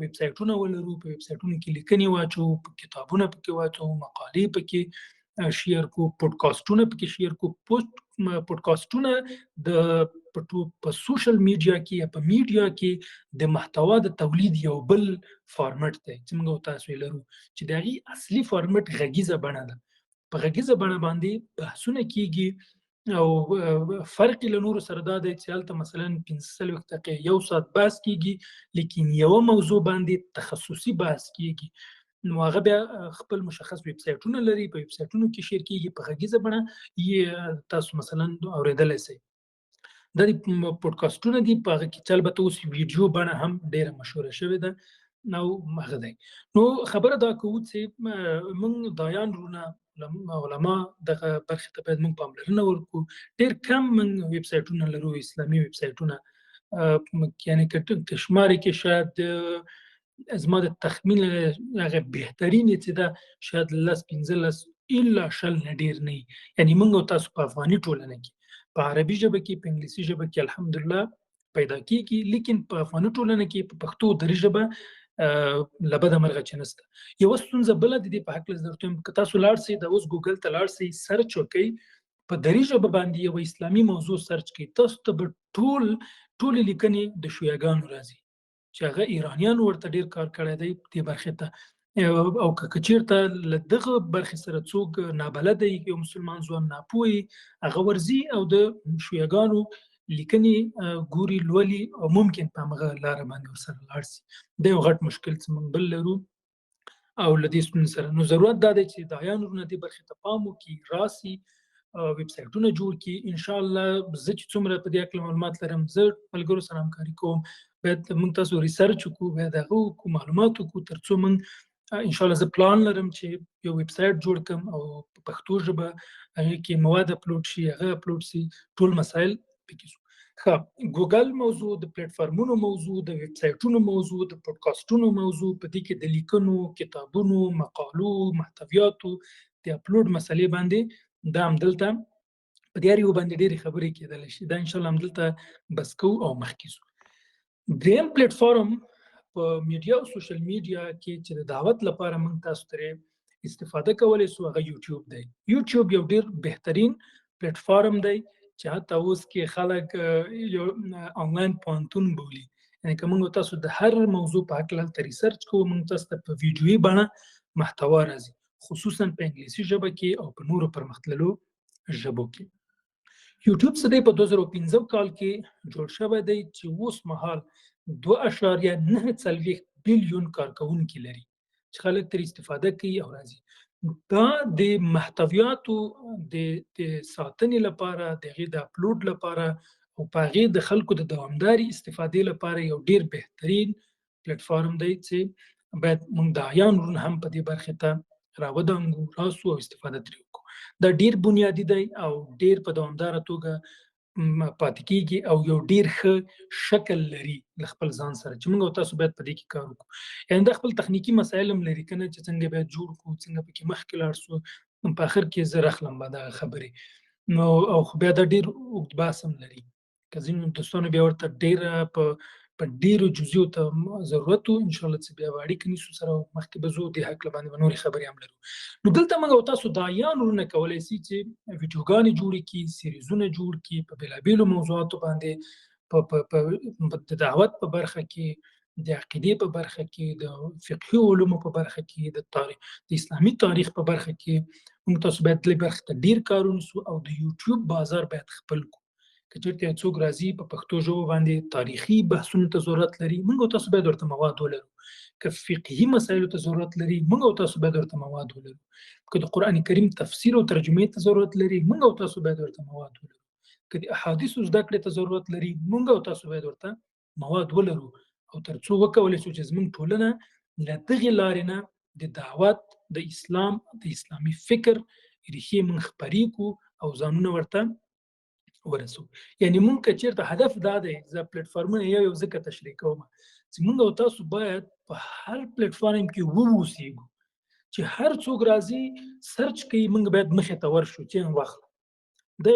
ویب سایټونه ولرو، په ویب سایټونو کې لیکنې واچوو، کتابونه پکې واچوو، مقالې پکې شیر کو، پودکاسټونه پکې شیر کو. پودکاسټونه په سوشل میډیا کې یا په میډیا کې د محتوا د تولید یو بل فارمټ دی چې موږ تاسو لرو چې د هغې اصلي فارمټ غږیزه بڼه ده. په غږیزه بڼه باندې بحثونه کیږي او فرق له نورو سره دا دی چې هلته مثلا 45 دقیقې یو ساعت بحث کیږي لیکن یو موضوع باندې تخصصي بحث کیږي. نو هغه بیا خپل مشخص ویب سایټونه لري، په ویب سایټونو کې شیر کیږي په غږیزه بڼه یې تاسو مثلا اوریدلی شئ. دا د پودکاسټونه دي په هغه کې چې البته اوس ویډیو بڼه هم ډیره مشهوره شوې ده نو هغه دی. نو خبره دا کوو چې موږ دایان رونه علما دغه برخې ته باید موږ پاملرنه وکړو. ډېر کم موږ ویب سایټونه لرو اسلامي ویب سایټونه، یعنی که شمارې کې شاید زما د تخمین هغه بهترینې چې ده شاید 10-15 الا 20 نه ډېر نه وي. یعنی موږ او تاسو په افغاني ټولنه کې په عربي ژبه کې په انګلیسي ژبه کې الحمدلله پیدا کیږي، لیکن په افغاني ټولنه کې په پښتو دري ژبه له بده مرغه چې نشته. یوه ستونزه بله د دې په هکله زه درته وایم، که تاسو لاړ شئ د اوس ګوګل ته لاړ شئ سرچ وکئ په دري ژبه باندې یوه اسلامي موضوع سرچ کړئ، تاسو ته به ټولې لیکنې د شیعهګانو راځي چې هغه ایرانیانو ورته ډېر کار کړی دی دې برخې ته. او که چېرته له دغه برخې سره څوک نابلده وي، یو مسلمان ځوان ناپوه وي، هغه ورځي او د شیعهګانو لیکنې ګوري لولي او ممکن په همغه لاره باندې ورسره لاړ شي. دا یو غټ مشکل چې موږ بل لرو او له دې ستونزې سره نو ضرورت دا دی چې دایان ورونه دې برخې ته پام وکړي، راسي ویب سایټونه جوړ کړي. انشاءالله زه چې څومره په دې هکله معلومات لرم زه ملګرو سره همکاري کوم، باید موږ تاسو ریسرچ وکړو، باید هغه وکړو، معلومات وکړو، تر څو موږ انشاءالله زه پلان لرم چې یو ویب سایټ جوړ کړم او په پښتو ژبه هغې کې مواد اپلوډ شي، هغه اپلوډ شي، ټول مسایل پکې شو. ښه، ګوګل موضوع، د پلیټفارمونو موضوع، د ویب سایټونو موضوع، د پودکاسټونو موضوع، په دې کې د لیکنو، کتابونو، مقالو، محتویاتو د اپلوډ مسلې باندې دا همدلته په دې اړیکو باندې ډېرې خبرې کېدلی شي. دا انشاءالله همدلته بس کوو او مخکې ځو. دریم پلیټفارم په میډیا او سوشل میډیا کې چې د دعوت لپاره موږ تاسو ترې استفاده کولی شو هغه یوټیوب دی. یوټیوب یو ډېر بهترین پلیټفارم دی چې حتی اوس کې خلک یو آنلاین پوهنتون بولي. یعنې که موږ تاسو د هر موضوع په هکله هلته ریسرچ کوو، موږ تاسو ته په ویډیویي بڼه محتوا راځي، خصوصا په انګلیسي ژبه کې او په نورو پرمختللو ژبو کې. یوټیوب څه دی، په 2015 کال کې جوړ شوی دی چې اوس مهال 2.9 بلیون کارکونکي لري چې خلک ترې استفاده کوي او راځي. دا د محتویاتو د ساتنې لپاره، د هغې د اپلوډ لپاره او په هغې د خلکو د دوامداري استفادې لپاره یو ډېر بهترین پلیټفارم دی چې باید موږ داعیان ورونه هم په دې برخې ته راودانګو، راسو او استفاده ترې وکړو. دا ډیر بنیادی دی او ډیر په دوامداره توګه پاتې کیږي او یو ډیر ښه شکل لري له خپل ځان سره چې موږ او تاسو باید په دې کې کار وکړو. یعنې دا خپل تخنیکي مسایل هم لري که نه چې څنګه باید جوړ کړو، څنګه پکې مخکې لاړ شو. په آخر کې زه رخلم به دغه خبرې نو او خو بیا دا ډیر اوږد بحث هم لري. که ځینو دوستانو بیا ورته ډیره په ډیرو جزئیو ته ضرورت و، انشاءالله چې بیا به اړیکه نیسو سره مخکې به ځو، دې هکله باندې به نورې خبرې هم لرو. نو دلته موږ او تاسو داعیان ورونه کولی شي چې ویډیوګانې جوړې کړي، سیریزونه جوړ کړي په بېلابېلو موضوعاتو باندې، په دعوت په برخه کې، د عقیدې په برخه کې، د فقهي علومو په برخه کې، د اسلامي تاریخ په برخه کې. موږ تاسو باید دې برخې ته ډېر کار ونیسو او د یوټیوب بازار باید خپل کړو. که چېرته یو څوک راځي په پښتو ژبه باندې تاریخي بحثونو ته ضرورت لري، موږ او تاسو باید ورته مواد ولرو. که فقهي مسایلو ته ضرورت لري، موږ او تاسو باید ورته مواد ولرو. که د قرآن کریم تفسیر او ترجمې ته ضرورت لري، موږ او تاسو باید ورته مواد ولرو. که د احادیثو زده کړې ته ضرورت لري، موږ او تاسو باید ورته مواد ولرو او تر څو وکولی شو چې زموږ ټولنه له دغې لارې نه د دعوت، د اسلام، د اسلامي فکر ریښې موږ خپرې کړو او ځانونه ورته ورسو. یعنی موږ که چېرته هدف دا دی، زه پلیټفارمونه یو ځکه تشریح کوم چې موږ او تاسو باید په هر پلیټفارم کې واوسېږو چې هر څوک راځي سرچ کوي، موږ باید مخې ته ورشو چې واخلو. دا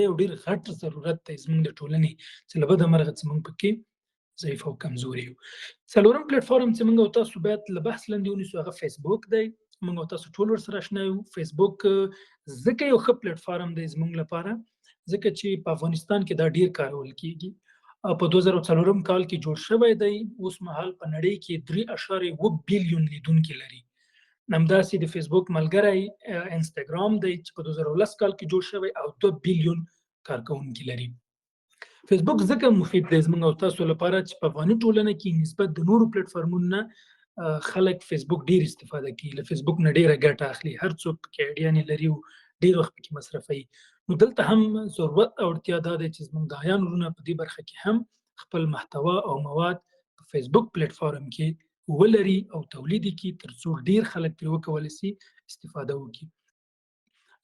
یو ډېر غټ ضرورت دی زموږ د ټولنې چې له بده مرغه چې موږ پکې ضعیف او کمزوري یو. څلورم پلیټفارم چې موږ او تاسو باید له بحث لاندې ونیسو هغه فیسبوک دی. موږ او تاسو ټول ورسره اشنا یو. فیسبوک ځکه یو ښه پلیټفارم دی زموږ لپاره ځکه چې په افغانستان کې دا ډیر کارول کیږي. په 2004 کال کې جوړ شوی دی، اوس مهال په نړۍ کې 3.7 بلیون لیدونکي لري. همداسې د فیسبوک ملګری انستګرام دی چې په 2010 کال کې جوړ شوی او 2 بلیون کارکونکي لري. فیسبوک ځکه مفید دی زموږ او تاسو لپاره چې په افغاني ټولنه کې نسبت د نورو پلیټ فارمونو نه خلک فیسبوک ډیر استفاده کوي، له فیسبوک نه ډیره ګټه اخلي، هر څوک پکې اډیانې لري او ډیر وخت پکې مصرفوي. نو دلته هم ضرورت او اړتیا دا ده چې زموږ دایان ورونه په دې برخه کې هم خپل محتوا او مواد په فیسبوک پلیټ فارم کې ولري او تولید کړي ترڅو ډیر خلک ترې وکولی شي استفاده وکړي.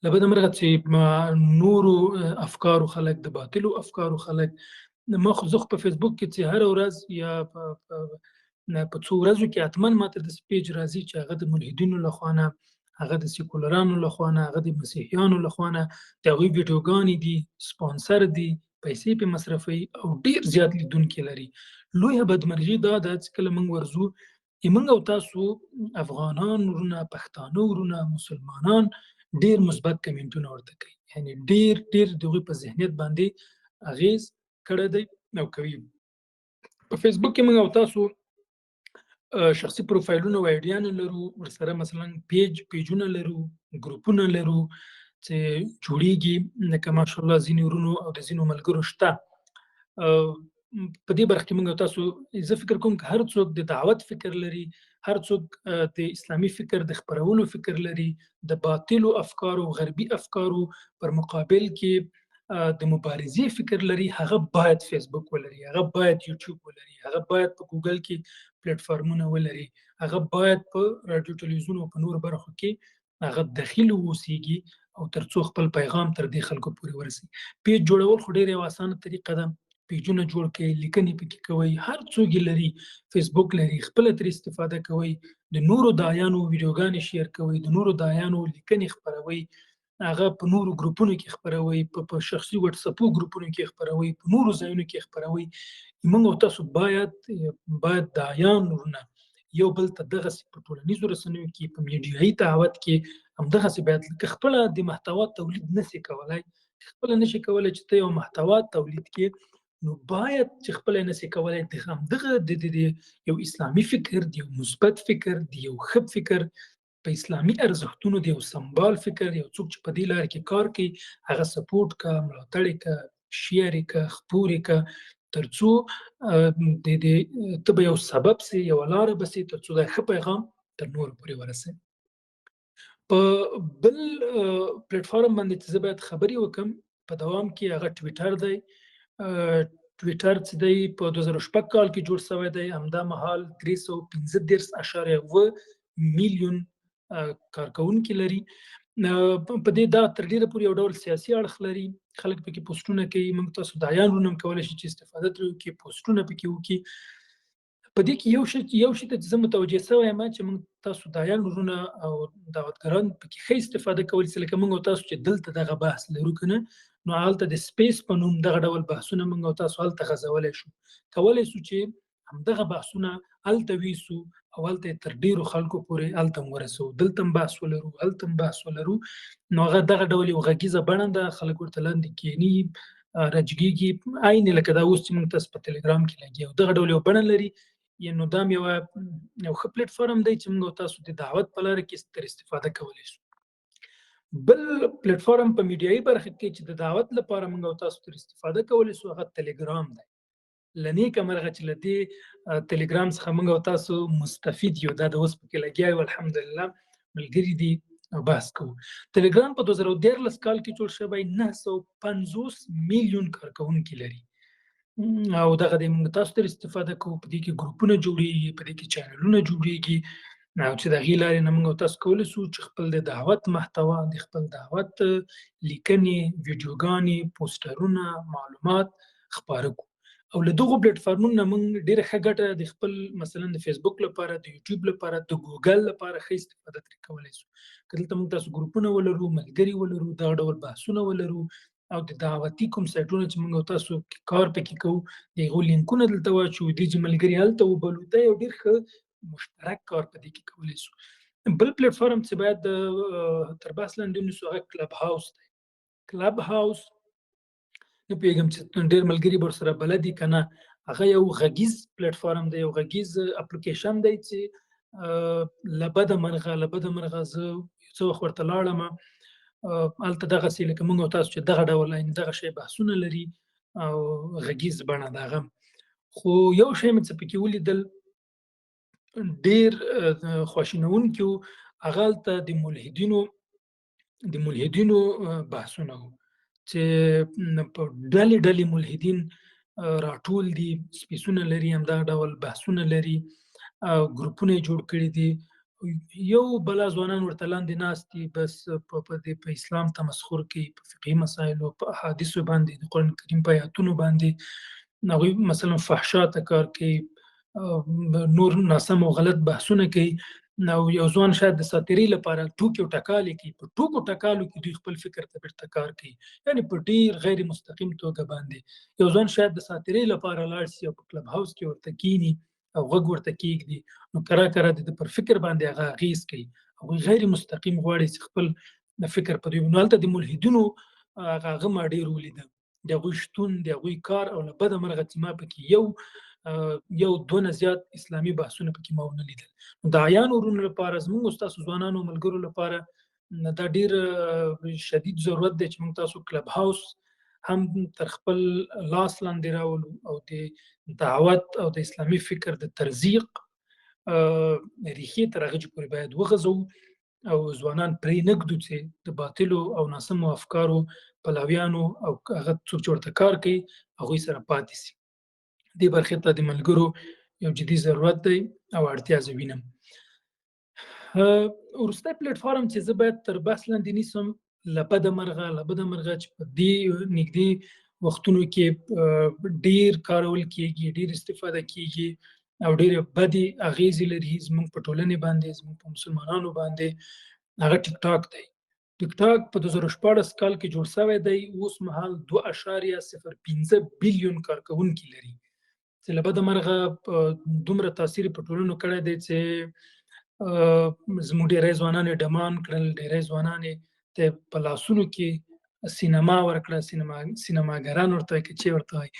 له بده مرغه چې نورو افکارو خلک، د باطلو افکارو خلک، زه خو په فیسبوک کې چې هره ورځ یا په څو ورځو کې حتماً ماته داسې پیج راځي چې هغه د ملحدینو لخوا نه، هغه د سیکولرانو لخوا نه، هغه د مسیحیانو لخوا نه د هغوی ویډیوګانې دي، سپانسر دي، پیسې پې مصرفوي او ډیر زیات لیدونکي لري. لویه بدمرغي دا ده چې کله موږ ورځو موږ او تاسو افغانان ورونه، پښتانه ورونه، مسلمانان ډیر مثبت کمنټونه ورته کوي، یعنی ډیر د هغوی په ذهنیت باندې اغیز کړی دی او کوي. په فیسبوک کې موږ او تاسو شخصي پروفایلونه او آیډیانې لرو، ورسره مثلا پیجونه لرو، ګروپونه لرو چې جوړیږي، لکه ماشاءالله ځینې ورونو او د ځینو ملګرو شته. په دې برخه کې موږ او تاسو، زه فکر کوم که هر څوک د دعوت فکر لري، هر څوک د اسلامي فکر د خپرولو فکر لري، د باطلو افکارو، غربي افکارو پر مقابل کې د مبارزې فکر لري، هغه باید فیسبوک ولري، هغه باید یوټیوب ولري، هغه باید په ګوګل کې پلیټ فارمونه ولري، هغه باید په رادیو ټلویزیون او په نورو برخو کې هغه دخیل واوسیږي او ترڅو خپل پیغام تر دې خلکو پورې ورسي. پیج جوړول خو ډیره یوه اسانه طریقه ده، پیجونه جوړ کړئ، لیکنې پکې کوئ، هر څوک لري فیسبوک لري، خپل ترې استفاده کوئ، د نورو دایانو ویډیوګانې شیر کوئ، د نورو دایانو لیکنې خپروئ، هغه په نورو ګروپونو کې خپروئ، په شخصي واتساپو ګروپونو کې خپروئ، په نورو ځایونو کې خپروئ. موږ او تاسو باید دایان ورونه یو بل ته دغسې په ټولنیزو رسنیو کې، په میډیایي دعوت کې همدغسې باید، که خپله د محتوا تولید نشي کولی، خپله نشي کولی چې ته یو محتوا تولید کې، نو باید چې خپله نشي کولی د همدغه د یو اسلامي فکر، د یو مثبت فکر، د یو ښه فکر، په اسلامي ارزښتونو د یو سمبال فکر، یو څوک چې په دې لار کې کار کوي هغه سپورټ کا، ملاتړ کا، شیر کا، خپور کا، ترڅو ته به یو سبب سي، یو لاره به سي ترڅو دا ښه پیغام تر نورو پورې ورسوي. په بل پلیټ فارم باندې چې زه باید خبرې وکړم په دوام کې، هغه ټویټر دی. ټویټر چې دی په 2006 کال کې جوړ شوی دی، همدا مهال 315.7 میلیون کارکونکي لري. په دې دا تر ډیره پورې یو ډول سیاسي اړخ لري، خلک پکې پوسټونه کوي، موږ تاسو دایان ورونه هم کولی شي چې استفاده ترې وکړي، پوسټونه پکې وکړي. په دې کې یو شی ته چې زه متوجه شوی یم چې موږ تاسو دایان ورونه او دعوتګران پکې ښه استفاده کولی شي، لکه موږ او تاسو چې دلته دغه بحث لرو که نه، نو هلته د سپیس په نوم دغه ډول بحثونه موږ او تاسو هلته غځولی شو، کولی شو چې همدغه بحثونه هلته ویسو او هلته تر ډیرو خلکو پورې هلته هم ورسوو، دلته هم بحث ولرو، هلته هم بحث ولرو. نو هغه دغه ډول یو غږیزه بڼه ده، خلک ورته لاندې کښېني، راجګېږي، عین لکه دا اوس چې موږ تاسو په ټلګرام کې لګیا یو، دغه ډول یو بڼه لري. نو دا یو ښه پلیټ فارم دی چې موږ او تاسو د دعوت په لاره کې تر استفاده کولی شو. بل پلیټ فارم په میډیایي برخه کې چې د دعوت لپاره موږ او تاسو تر استفاده کولی شو، هغه ټلګرام دی. له نیکه مرغه چې له دې ټلګرام څخه موږ او تاسو مستفید یو، دا د اوس پکې لګیا یو، الحمدلله ملګري دي او بحث کوو. ټلګرام په 2013 کال کې جوړ شوی، 950 میلیون کارکونکي لري او دغه د موږ تاسو تر استفاده کوو. په دې کې ګروپونه جوړیږي، په دې کې چینلونه جوړیږي، او چې د هغې لارې نه موږ او تاسو کولی شو چې خپل د دعوت محتوا، د خپل دعوت لیکنې، ویډیوګانې، پوسټرونه، معلومات خپاره کړو. او له دغو پلیټ فارمونو نه موږ ډېره ښه ګټه د خپل مثلا د فیسبوک لپاره، د یوټیوب لپاره، د ګوګل لپاره ښه استفاده ترې کولی شو. که دلته موږ تاسو ګروپونه ولرو، ملګري ولرو، دغه ډول بحثونه ولرو، او د دعوتي کوم سایټونه چې موږ او تاسو کار پکې کوو د هغو لینکونه دلته واچوو، دې چې ملګري هلته وبلو، دا یو ډېر ښه مشترک کار په دې کې کولی شو. بل پلیټ فارم چې باید تر بحث لاندې ونیسو هغه کلب هاوس دی. کلب هاوس نه پوهېږم چې ډېر ملګري به ورسره بلد دي که نه. هغه یو غږیز پلیټفارم دی، یو غږیز اپلیکیشن دی چې له بده مرغه زه یو څه وخت ورته لاړمه. هلته دغسې لکه موږ او تاسو چې دغه ډول دغه شی بحثونه لري او غږیز بڼه د هغه. خو یو شی مې څه پکې ولیدل ډېر خواشینونکي وو. هغه هلته د ملحدینو بحثونه وو چې په ډلې ملحدین راټول دي، سپیسونه لري، همدغه ډول بحثونه لري او ګروپونه یې جوړ کړي دي. یو بلا ځوانان ورته لاندې ناست دي، بس په اسلام تمسخر کوي، په فقهي مسایلو، په احادیثو باندې، د قرآن کریم په آیاتونو باندې. هغوی مثلا فحشا ته کار کوي، نور ناسم او غلط بحثونه کوي. او یو ځوان شاید د ساتیرۍ لپاره ټوکې او ټکالې کوي، په ټوکو ټکالو کې دوی خپل فکر ته بیرته کار کوي، یعنې په ډېر غیر مستقیم توګه باندې. یو ځوان شاید د ساتیرۍ لپاره لاړ شي او په کلب هاوس کې ورته کینی او غوږ ورته کېږدي، نو کره د ده پر فکر باندې هغه اغېز کوي. هغوی غیر مستقیم غواړي چې خپل فکر په دوی. نو هلته د ملحدینو هغه ما ډېر ولیده، د هغوی شتون، د هغوی کار، او له بده مرغه چې ما پکې یو دوه نه زیات اسلامي بحثونه پکې ما ونه لیدل. نو د عیانو ورونو لپاره، زموږ او ستاسو ځوانانو ملګرو لپاره دا ډېر شدید ضرورت دی چې موږ تاسو کلب هاوس هم تر خپل لاس لاندې راولو او د دعوت او د اسلامي فکر د ترزیق ریښې تر هغه پورې باید وغځوو او ځوانان پرې نږدو چې د باطلو او ناسمو افکارو پلویانو او هغه څوک چې ورته کار کوي هغوی سره پاتې شي. دې برخې ته د ملګرو یو جدي ضرورت دی او اړتیا زه وینم. وروستی پلیټفارم چې زه باید تر بحث لاندې نیسم، له بده مرغه چې په دې نږدې وختونو کې ډېر کارول کېږي، ډېر استفاده کېږي او ډېرې بدې اغېزې لري زموږ په ټولنې باندې، زموږ په مسلمانانو باندې، هغه ټیک ټاک دی. ټیک ټاک په 2014 کال کې جوړ شوی دی. اوس مهال 2.05 بیلیون کارکونکي لري چې له بده مرغه دومره تاثیر په ټولنو کړی دی چې زموږ ډېری ځوانان یې ډمان کړل، ډېری ځوانان یې ته په لاسونو کې سینما ورکړه، سینماګران ورته وایي که چې ورته وایي،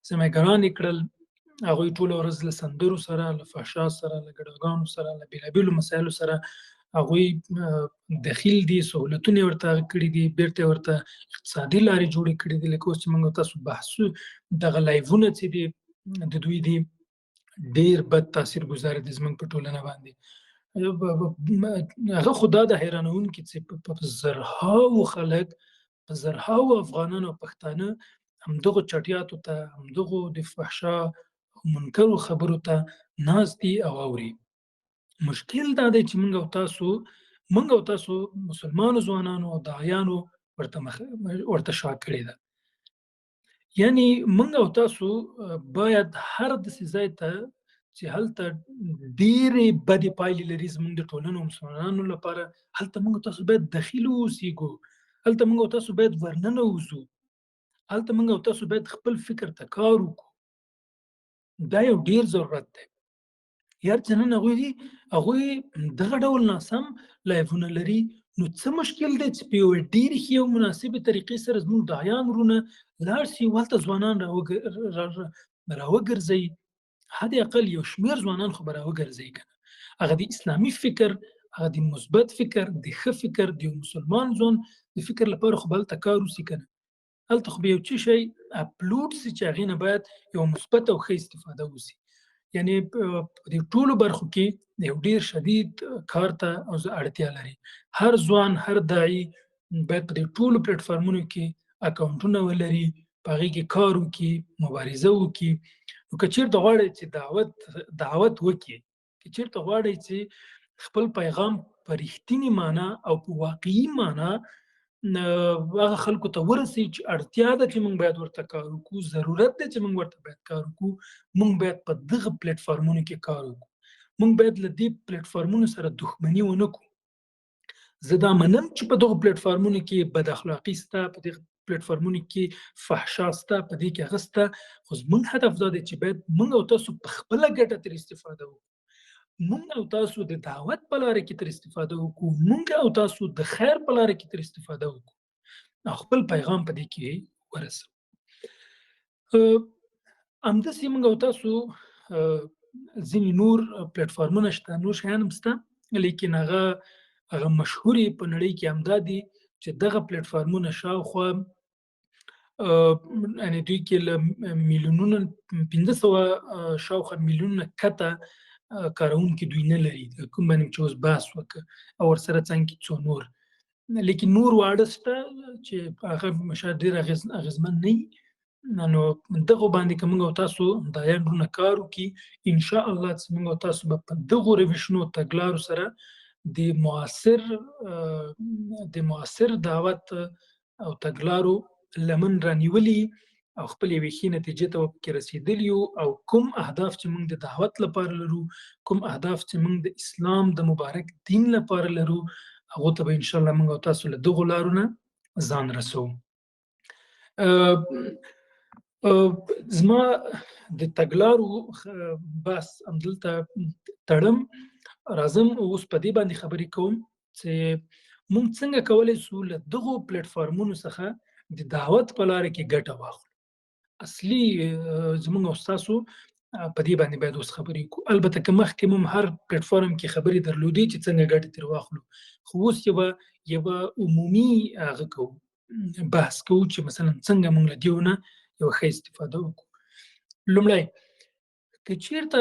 سینماګران یې کړل. هغوی ټوله ورځ له سندرو سره، له فحشا سره، له ګډاګانو سره، له بېلابېلو مسایلو سره هغوی دخیل دي، سهولتونه یې ورته کړي دي، بیرته یې ورته اقتصادي لارې جوړې کړي دي. لکه اوس چې موږ تاسو بحثو دغه لایوونه چې دي د دوی دي ډېر بد تاثیر ګذار دي زموږ په ټولنه باندې. هغه خو دا د حیرانونکي چې په زرهاوو خلک، په زرهاوو افغانان او پښتانه همدغو چټیاتو ته، همدغو د فحشا او منکرو خبرو ته ناست دي او اوري. مشکل دا دی چې موږ او تاسو مسلمانو ځوانانو او داعیانو ورته شا کړې ده. یعنې موږ او تاسو باید هر داسې ځای ته چې هلته ډېرې بدې پایلې لري زموږ د ټولنو مسلمانانو لپاره، هلته موږ او تاسو باید دخیل واوسېږو، هلته موږ او تاسو باید ورننوځو، هلته موږ او تاسو باید خپل فکر ته کار وکړو. دا یو ډېر ضرورت دی. یار چې نن هغوی دغه ډول ناسم لایفونه لري، نو څه مشکل دی چې په یوې ډېرې ښې او مناسبې طریقې سره زموږ داعیان وروڼه لاړ شي او هلته ځوانان راوګرځوي. حد اقل یو شمېر ځوانان خو به راوګرځوي که نه. هغه د اسلامي فکر، هغه د مثبت فکر، د ښه فکر، د یو مسلمان ځوان د فکر لپاره خو به هلته کار وشي که نه. هلته خو به یو څه شی اپلوډ شي چې هغې نه باید یو مثبت او ښه استفاده وشي. یعنې په دې ټولو برخو کې یو ډېر شدید کار ته اړتیا لري. هر ځوان، هر داعي باید په دې ټولو پلیټفارمونو کې اکاونټونه ولري، په هغې کې کار وکړي، مبارزه وکړي. نو که چېرته غواړئ چې دعوت وکړي، که چېرته غواړئ چې خپل پیغام په رښتینې معنا او په واقعي معنا هغه خلکو ته ورسوي چې اړتیا ده چې موږ باید ورته کار وکړو، ضرورت دی چې موږ ورته باید کار وکړو، موږ باید په دغه پلیټفارمونو کې کار وکړو. موږ باید له دې پلیټفارمونو سره دښمني ونه کړو. زه دا منم چې په دغو پلیټفارمونو کې بد اخلاقي شته، په دغه پلیټفارمونو کې فحشا شته، په دې کې هغه شته، خو زموږ هدف دا دی چې باید موږ او تاسو په خپله ګټه ترې استفاده وکړو. موږ او تاسو د دعوت په لاره کې ترې استفاده وکړو، موږ او تاسو د خیر په لاره کې ترې استفاده وکړو او خپل پیغام په دې کې ورسوو. همداسې موږ او تاسو ځینې نور پلیټفارمونه شته، نور شیان هم شته، لیکن هغه مشهورې په نړۍ کې همدا دي چې دغه پلیټفارمونه شاوخوا یعنې دوی کې له میلیونونو 1500 شاوخوا میلیونونه کته کاروونکي دوی نه لري، کوم باندې چې اوس بحث وکړه او ورسره څنګ کې څو نور، لیکن نور واړه شته چې هغه شاید ډېر اغېزمن نه وي. نو دغو باندې که موږ او تاسو دا یانډونه کار وکړي، انشاءالله چې موږ او تاسو به په دغو روشونو تګلارو سره د مؤثر دعوت او تګلارو لمن رانیولي او خپل یوې ښې نتیجې ته پکې رسېدلي یو، او کوم اهداف چې موږ د دعوت لپاره لرو، کوم اهداف چې موږ د اسلام د مبارک دین لپاره لرو، هغو ته به انشاءالله موږ او تاسو له دغو لارو نه ځان رسوو. زما د تګلارو بحث همدلته تړم، راځم اوس په دې باندې خبرې کوم چې موږ څنګه کولی شو له دغو پلیټفارمونو څخه د دعوت په لاره کې ګټه واخلو. اصلي زموږ او ستاسو په دې باندې باید اوس خبرې وکړو. البته که مخکې مو هر پلیټفارم کې خبرې درلودې چې څنګه ګټه ترې واخلو، خو اوس یوه عمومي هغه کوو، بحث کوو چې مثلا څنګه موږ له دې نه یو ښه استفاده وکړو. لومړی که چېرته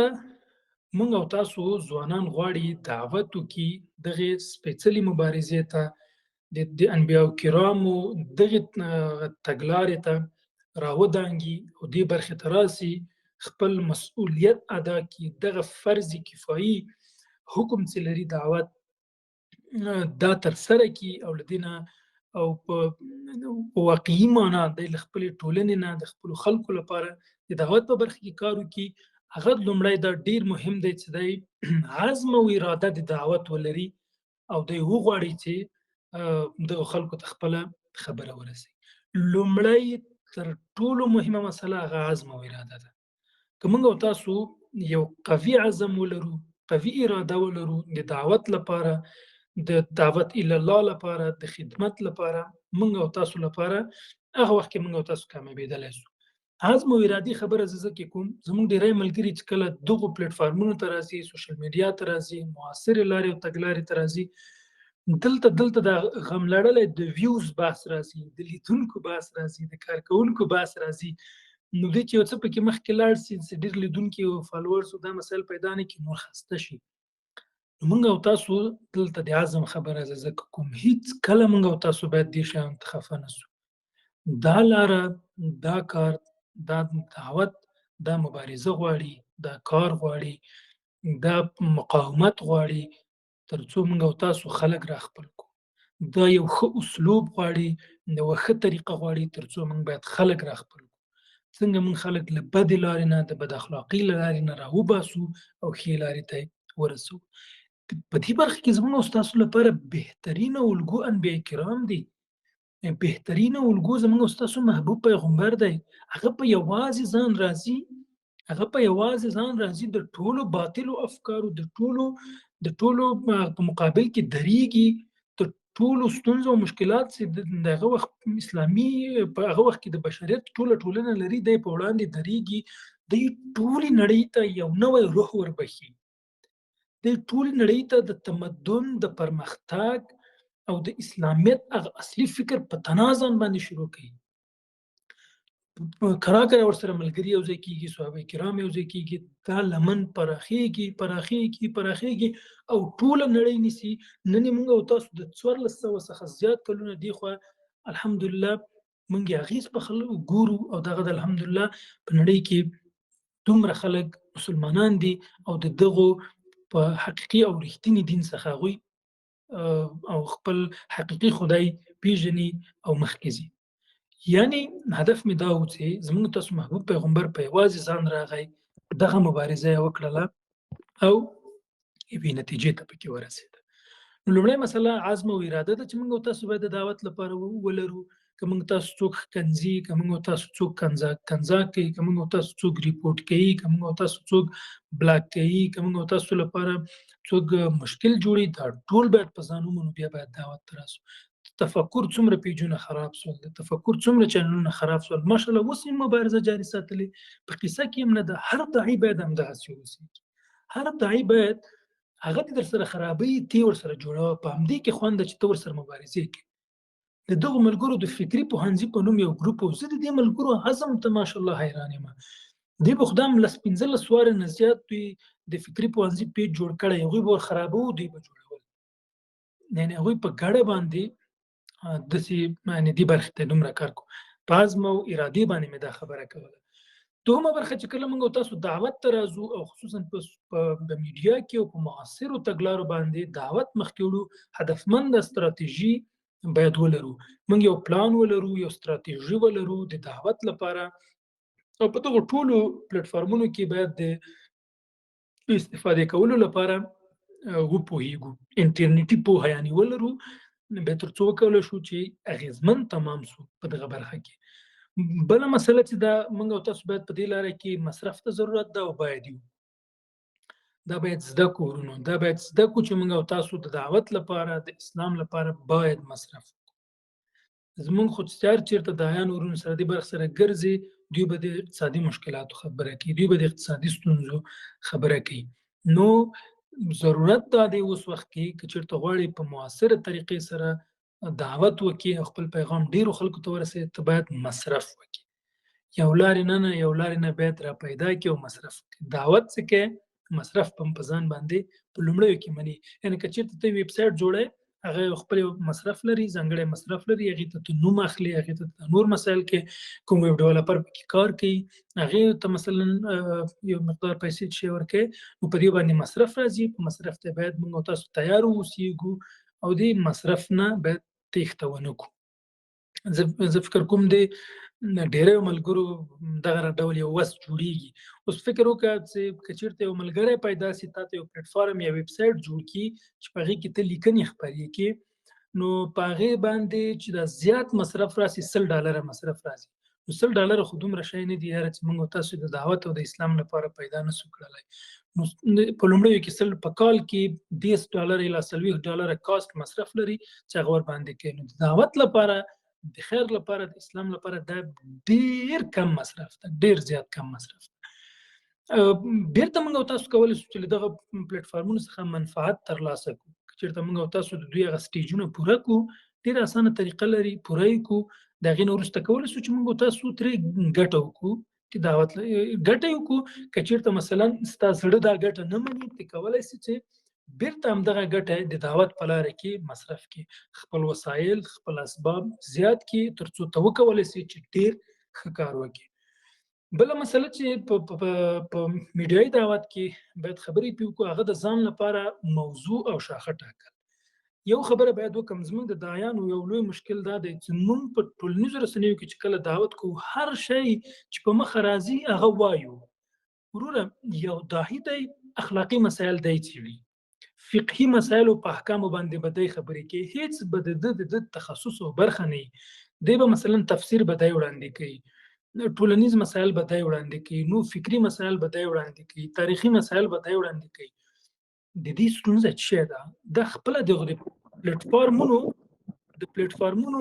موږ او تاسو ځوانان غواړي دعوت وکړي دغې سپېڅلې مبارزې ته، د انبیاو کرامو دغې تګلارې ته راودانګي او دې برخې ته راسي، خپل مسؤلیت ادا کړي، دغه فرض کفایي حکم چې لري دعوت دا ترسره کړي او له دې نه او په واقعي معنا د خپلې ټولنې نه د خپلو خلکو لپاره د دعوت په برخه کې کار وکړي. هغه لومړی دا ډېر مهم دی چې دی عزم او اراده د دعوت ولري او دی وغواړي چې دغو خلکو ته خپله خبره ورسوي. لومړی تر ټولو مهمه مسله هغه عزم او اراده ده. که موږ او تاسو یو قوي عزم ولرو، قوي اراده ولرو د دعوت لپاره، د دعوت الله لپاره، د خدمت لپاره، موږ او تاسو لپاره، هغه وخت کې موږ او تاسو کامیابېدلی شو. عزم او ارادي خبره زه ځکه کوم، زموږ ډېری ملګري چې کله دغو پلیټفارمونو ته راځي، سوشل میډیا ته راځي، معاصرې لارې او تګلارې ته راځي، دلته د غم لړلی د ویوز بحث راځي، د لیدونکو بحث راځي، د کارکوونکو بحث راځي. نو دوی چې یو څه پکې مخکې لاړ شي، چې ډېر لیدونکي او فالوورز او دا مسایل پیدا نه کړي، نور خسته شي. نو موږ او تاسو دلته د عزم خبره زه ځکه کوم، هېڅ کله موږ او تاسو باید دې شیانو ته خفه نه شو. دا لاره، دا کار، دا دعوت، دا مبارزه غواړي، دا کار غواړي، دا مقاومت غواړي، تر څو موږ او تاسو خلک را خپل کړو. دا یو ښه اسلوب غواړي، یوه ښه طریقه غواړي تر څو موږ باید خلک را خپل کړو. څنګه موږ خلک له بدې لارې نه، د بد اخلاقۍ له لارې نه راوباسو او ښې لارې ته ورسوو. په دې برخه کې زموږ او ستاسو لپاره بهترینه الګو انبیاء کرام دي. بهترینه الګو زموږ او ستاسو محبوب پیغمبر دی. هغه په یوازې ځان راځي، د ټولو باطلو افکارو، د ټولو په مقابل کې درېږي، د ټولو ستونزو او مشکلات چې د هغه وخت اسلامي په هغه وخت کې د بشریت ټوله ټولنه لري، دی په وړاندې درېږي. دی ټولې نړۍ ته یو نوی روح وربخي، دی ټولې نړۍ ته د تمدن، د پرمختګ او د اسلامیت هغه اصلي فکر په تنازن باندې شروع کوي. کراکره ورسره ملګري یو ځای کېږي، صحابه کرام یو ځای کېږي، دا لمن پراخېږي او ټوله نړۍ نیسي. نن موږ او تاسو د 1400 څخه زیات کلونه دېخوا الحمدلله موږ یې اغېز په خلکو ګورو او دغه د الحمدلله په نړۍ کې دومره خلک مسلمانان دي او د دغو په حقیقي او رښتیني دین څخه هغوی او خپل حقیقي خدای پیژني او مخکې ځي. یعنی هدف مې دا و چې زموږ تاسو محبوب پیغمبر په یوازې ځان راغی، دغه مبارزه یې وکړله او یوې نتیجې ته پکې ورسېده. نو لومړی مسله عزم او اراده ده چې موږ تاسو باید د دعوت لپاره ولرو. که موږ تاسو څوک ښکنځي، که موږ تاسو څوک کنځا کوي، که موږ تاسو څوک ریپورټ کوي، که موږ تاسو څوک بلاک کوي، که موږ تاسو لپاره څوک مشکل جوړي، دا ټول باید په ځان ومنو، بیا باید دعوت ته راسو. تفکر څومره پیجونه خراب سول، د تفکر څومره چینلونه خراب سول. ماشاءالله اوس هم مبارزه جاري ساتلې. په قصه کې هم نه ده، هر داعي باید همدغسې اوسي. هر داعي باید هغه دې درسره خرابوي، ته ورسره جوړوه. په همدې کې خوند ده چې ته ورسره مبارزې کوې. د دغو ملګرو د فکري پوهنځي په نوم یو ګروپ و، زه د دې ملګرو عزم ته ماشاءالله حیران یم. دوی به خو دا هم 15 واره نه زیات دوی د فکري پوهنځي پیج جوړ کړی، هغوی به ورخرابوو، دوی به جوړول. یعنې هغوی په ګډه باندې داسې یعنې دې برخې ته دومره کار کوو. په عزم او ارادې باندې مې دا خبره کوله. دوهمه برخه چې کله موږ او تاسو دعوت ته راځو، او خصوصا په میډیا کې او په معاصرو تګلارو باندې دعوت مخکې وړو، هدفمنده ستراتیژي باید ولرو. موږ یو پلان ولرو، یو ستراتیژي ولرو د دعوت لپاره، او په دغو ټولو پلیټفارمونو کې باید د استفادې کولو لپاره وپوهیږو. انټرنیټي پوهه یعنې ولرو، بیا تر څو وکولی شو چې اغېزمن تمام سو په دغه برخه کې. بله مسله چې دا موږ او تاسو باید په دې لاره کې مصرف ته ضرورت ده، او باید یو دا باید زده کړو ورونو، دا باید زده کړو چې موږ او تاسو د دعوت لپاره، د اسلام لپاره باید مصرف وکړو. زمونږ خو چېرته داعیان ورونو سره دې برخې سره ګرځي، دوی به د اقتصادي مشکلاتو خبره کوي، دوی به د اقتصادي ستونزو خبره کوي. نو ضرورت دا دی اوس وخت کې که چېرته غواړې په مؤثره طریقې سره دعوت وکړي او خپل پیغام ډېرو خلکو ته ورسوي، ته باید مصرف وکړي. یو لارې یو لارې نه باید را پیدا کړي او مصرف وکړي. دعوت څه کوي؟ مصرف په ځان باندې په لومړیو کې مني. یعنې که چېرته ته ویب سایټ جوړوې، هغه خپل مصرف لري، ځانګړی مصرف لري، هغې ته ته نوم اخلي، هغې ته نور مسایل کې کوم ویب ډیولپر پکې کار کوي، هغې ته مثلا یو مقدار پیسې چې ورکوي، نو په دې باندې مصرف راځي. په مصرف ته باید موږ او تاسو تیار واوسېږو، او دې مصرف نه باید تېښته ونه کړو. زه فکر کوم د ډېرو ملګرو دغه ډول یو وس جوړېږي. اوس فکر وکړه چې که چېرته یو ملګری پیدا سي، تا ته یو پلیټفارم یا ویب سایټ جوړ کړي چې په هغې کې ته لیکنې خپرې کړې، نو په هغې باندې چې دا زیات مصرف راسي، $100 مصرف راسي. نو $100 خو دومره شی نه دي یاره چې موږ او تاسو د دعوت او د اسلام لپاره پیدا نه سو کړلی. نو په لومړیو کې په کال کې $20 الی $40 کاسټ مصرف لري چې هغه ورباندې کوي. نو د دعوت لپاره، د خیر لپاره، د اسلام لپاره دا ډېر کم مصرف ده، ډېر زیات کم مصرف ده. بیرته موږ او تاسو کولی شو چې له دغه پلیټفارمونو څخه منفعت ترلاسه کړو. که چېرته موږ او تاسو د دوی هغه سټیجونه پوره کړو، ډېره اسانه طریقه لري، پوره یې کړو. د هغې نه وروسته کولی شو چې موږ او تاسو ترې ګټه وکړو، چې دعوت ګټه یې وکړو. که چېرته مثلا ستا زړه دا ګټه نه مني، ته کولی شې چې بیرته همدغه ګټه د دعوت په لاره کې مصرف کړي، خپل وسایل، خپل اسباب زیات کړي، تر څو ته وکولی شې چې ډېر ښه کار وکړي. بله مسله چې په میډیایي دعوت کې باید خبرې پرې وکړو، هغه د ځان لپاره موضوع او شاخه ټاکل. یو خبره باید وکړم، زموږ د داعیانو یو لوی مشکل دا دی چې موږ په ټولنیزو رسنیو کې چې کله دعوت کوو، هر شی چې په مخه راځي هغه وایو. وروره، یو داعي دی، اخلاقي مسایل دی څېړي، فقهي مسایلو په احکامو باندې به دی خبرې کوي، هیڅ به د تخصص او برخه نه وي. دی به مثلا تفسیر به دی وړاندې کوي، ټولنیز مسایل به دی وړاندې کوي، نو فکري مسایل به دی وړاندې کوي، تاریخي مسایل به دی وړاندې کوي. د دې ستونزه څه شی ده؟ دا خپله د پلیټفارمونو